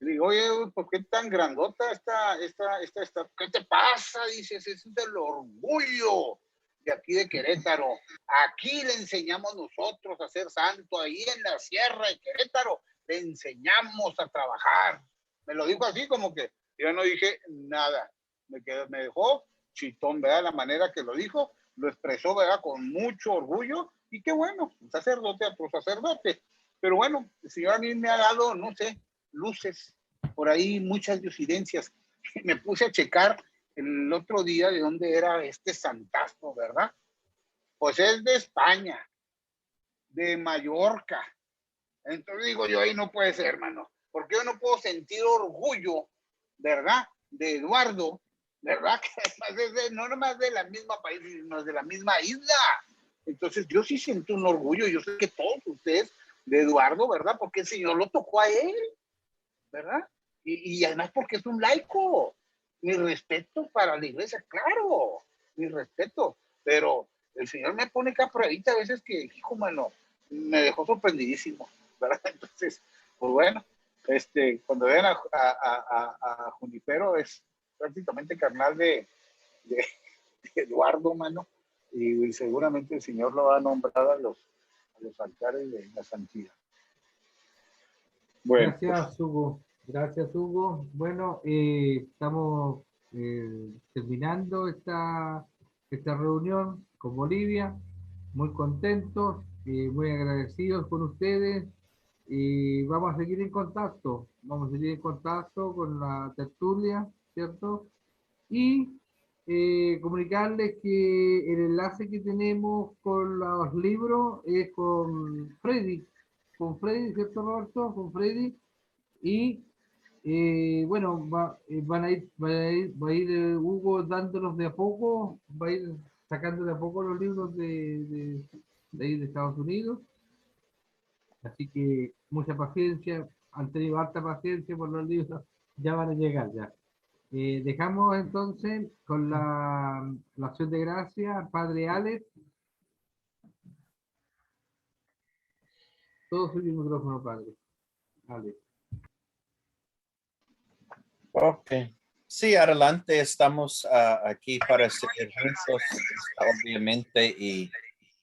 Y digo, oye, ¿por qué tan grandota esta estatua? ¿Qué te pasa? Dices, es del orgullo de aquí de Querétaro. Aquí le enseñamos nosotros a ser santo, ahí en la sierra de Querétaro, le enseñamos a trabajar. Me lo dijo así como que, Yo no dije nada. Me dejó chitón, ¿verdad? La manera que lo dijo, lo expresó, ¿verdad? Con mucho orgullo. Y qué bueno, un sacerdote a otro sacerdote. Pero bueno, el Señor a mí me ha dado, no sé, luces, por ahí muchas disidencias. Me puse a checar el otro día de dónde era este santazo, ¿verdad? Pues es de España, de Mallorca. Entonces digo yo, ahí no puede ser, hermano, porque yo no puedo sentir orgullo, ¿verdad? De Eduardo, ¿verdad? Que además es no nomás de la misma país, sino de la misma isla. Entonces yo sí siento un orgullo, yo sé que todos ustedes, de Eduardo, ¿verdad? Porque el Señor lo tocó a él, ¿verdad? Y además porque es un laico. Mi respeto para la iglesia, claro, mi respeto, pero el Señor me pone acá pruebita a veces que, hijo, mano, me dejó sorprendidísimo, ¿verdad? Entonces, pues bueno, cuando vean a Junipero es prácticamente carnal de Eduardo, mano, y seguramente el Señor lo va a nombrar a los altares de la santidad. Bueno, Gracias, Hugo. Gracias, Hugo. Bueno, estamos terminando esta reunión con Bolivia. Muy contentos, muy agradecidos con ustedes. Y vamos a seguir en contacto. Vamos a seguir en contacto con la tertulia, ¿cierto? Y comunicarles que el enlace que tenemos con los libros es con Freddy, ¿cierto, Roberto? Con Freddy. Y bueno, va a ir Hugo dándolos de a poco, va a ir sacando de a poco los libros de ahí de Estados Unidos. Así que mucha paciencia, han tenido harta paciencia por los libros, ya van a llegar ya. Dejamos entonces con la acción de gracia al Padre Alex. Todo suyo el micrófono, Padre. Alex. Ok. Sí, adelante, estamos aquí para seguir juntos, obviamente, y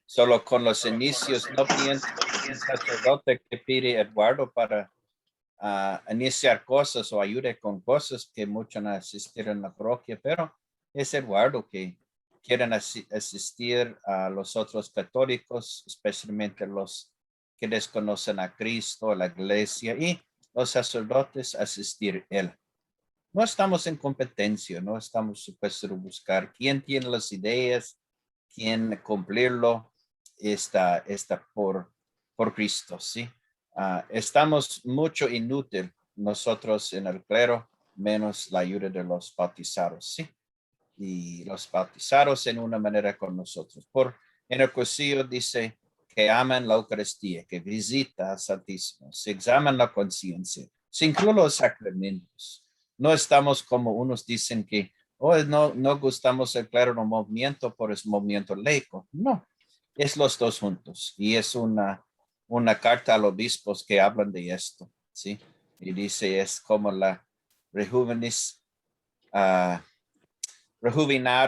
solo con los inicios. No pienso que el sacerdote que pide Eduardo para iniciar cosas o ayude con cosas que muchos no asistir en la parroquia, pero es Eduardo que quieren asistir a los otros católicos, especialmente los que desconocen a Cristo, a la iglesia, y los sacerdotes asistir a él. No estamos en competencia, no estamos supuestos a buscar quién tiene las ideas, quién cumplirlo, está por Cristo, ¿sí? Estamos mucho inútil nosotros en el clero, menos la ayuda de los bautizados, ¿sí? Y los bautizados en una manera con nosotros. En el cursillo dice que aman la Eucaristía, que visita al Santísimo, se examen la conciencia, se incluyen los sacramentos. No estamos como unos dicen que no gustamos el clero no movimiento por el movimiento laico. No, es los dos juntos. Y es una carta a los obispos que hablan de esto, ¿sí? Y dice, es como la rejuvenar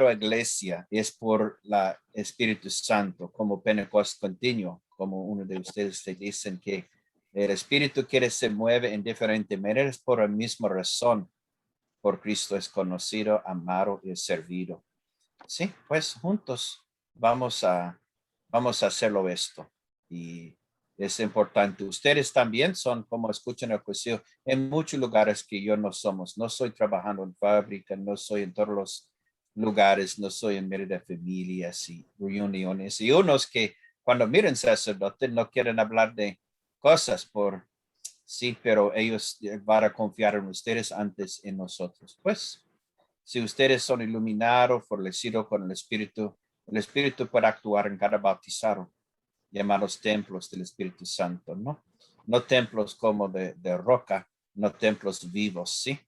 a iglesia, es por la Espíritu Santo, como Pentecostés continuo, como uno de ustedes te dicen que el Espíritu quiere se mueve en diferentes maneras por la misma razón. Por Cristo es conocido, amado y servido. Sí, pues juntos vamos a hacerlo esto. Y es importante. Ustedes también son, como escuchan el cursillo, en muchos lugares que yo no somos. No estoy trabajando en fábrica, no soy en todos los lugares, no soy en medio de familias y reuniones. Y unos que cuando miren sacerdote no quieren hablar de cosas sí, pero ellos van a confiar en ustedes antes en nosotros. Pues, si ustedes son iluminados, fortalecidos con el Espíritu puede actuar en cada bautizado, llamados templos del Espíritu Santo, ¿no? No templos como de roca, no templos vivos, ¿sí?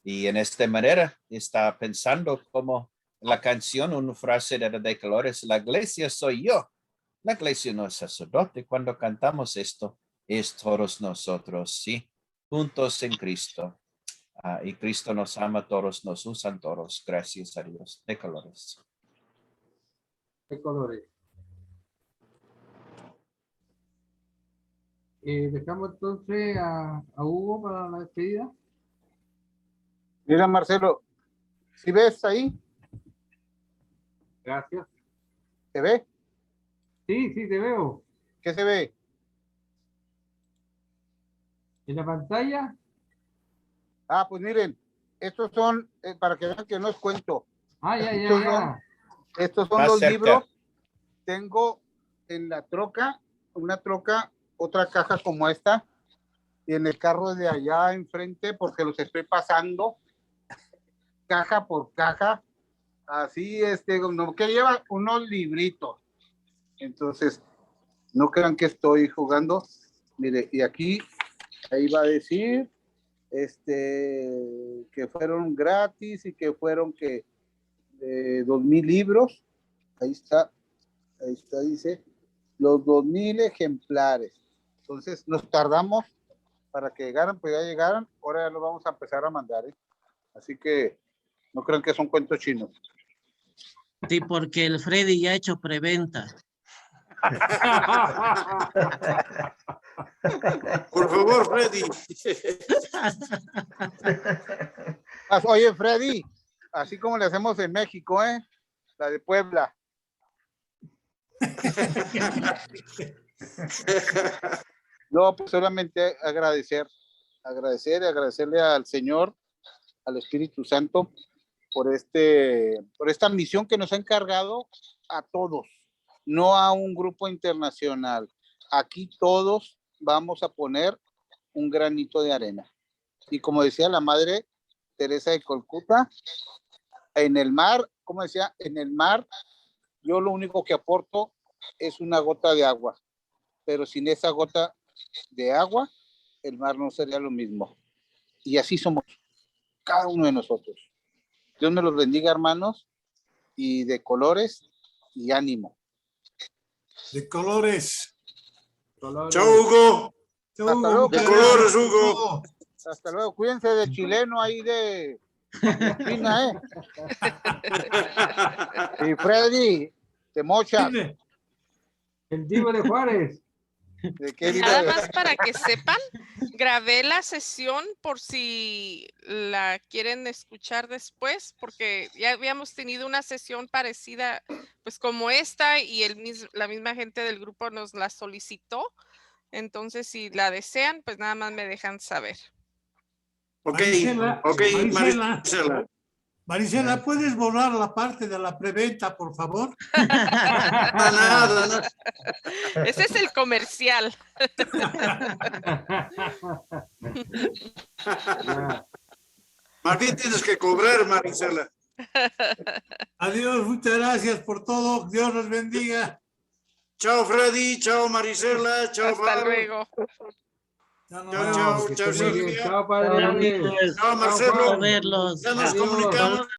Y en esta manera está pensando como la canción, una frase de Decalores, la iglesia soy yo. La iglesia no es sacerdote. Cuando cantamos esto, es todos nosotros, ¿sí? Juntos en Cristo. Y Cristo nos ama a todos, nos usan todos. Gracias a Dios. Decalores. Decalores. Dejamos entonces a Hugo para la despedida. Mira, Marcelo, ¿sí ves ahí? Gracias. ¿Se ve? Sí, sí, te veo. ¿Qué se ve? ¿En la pantalla? Ah, pues miren, estos son, para que vean que no es cuento. Ah, ya, ya, Estos ya. son, estos son Más los cerca. libros. Tengo en la troca, una troca, otra caja como esta, y en el carro de allá enfrente, porque los estoy pasando caja por caja, así, como que lleva unos libritos. Entonces, no crean que estoy jugando. Mire, y aquí, ahí va a decir, que fueron gratis y que fueron que 2,000 libros. Ahí está, dice, los 2,000 ejemplares. Entonces, nos tardamos para que llegaran, pues ya llegaran. Ahora ya los vamos a empezar a mandar, ¿eh? Así que no crean que son cuentos chinos. Sí, porque el Freddy ya ha hecho preventa. Por favor, Freddy. Oye, Freddy, así como le hacemos en México, ¿eh? La de Puebla. No, pues solamente agradecerle al Señor, al Espíritu Santo, por esta misión que nos ha encargado a todos, no a un grupo internacional. Aquí todos vamos a poner un granito de arena. Y como decía la Madre Teresa de Calcuta, en el mar, como decía, en el mar, yo lo único que aporto es una gota de agua, pero sin esa gota de agua, el mar no sería lo mismo. Y así somos cada uno de nosotros. Dios me los bendiga, hermanos, y de colores y ánimo. De colores. Chao, Hugo. Chao, Hasta Hugo, luego. muchas De colores, gracias. Hugo. Hasta luego. Cuídense de chileno ahí de China, ¿eh? Y Freddy, de Mocha. Dime. El Divo de Juárez. ¿De qué Nada digo? más para que sepan, grabé la sesión por si la quieren escuchar después, porque ya habíamos tenido una sesión parecida, pues como esta, y la misma gente del grupo nos la solicitó. Entonces, si la desean, pues nada más me dejan saber. Ok, Marisela, ok, Marisela. Marisela, ¿puedes borrar la parte de la preventa, por favor? Nada. Ese es el comercial. Más bien tienes que cobrar, Marisela. Adiós, muchas gracias por todo. Dios los bendiga. Chao, Freddy. Chao, Marisela. Chao, Hasta Pablo. luego. Ya nos Chao, vemos. chao, Que chao, esté muy bien. Silvia. Chao, padre. Amigos, Chao, Marcelo. Juan. verlos. Ya nos Adiós. comunicamos.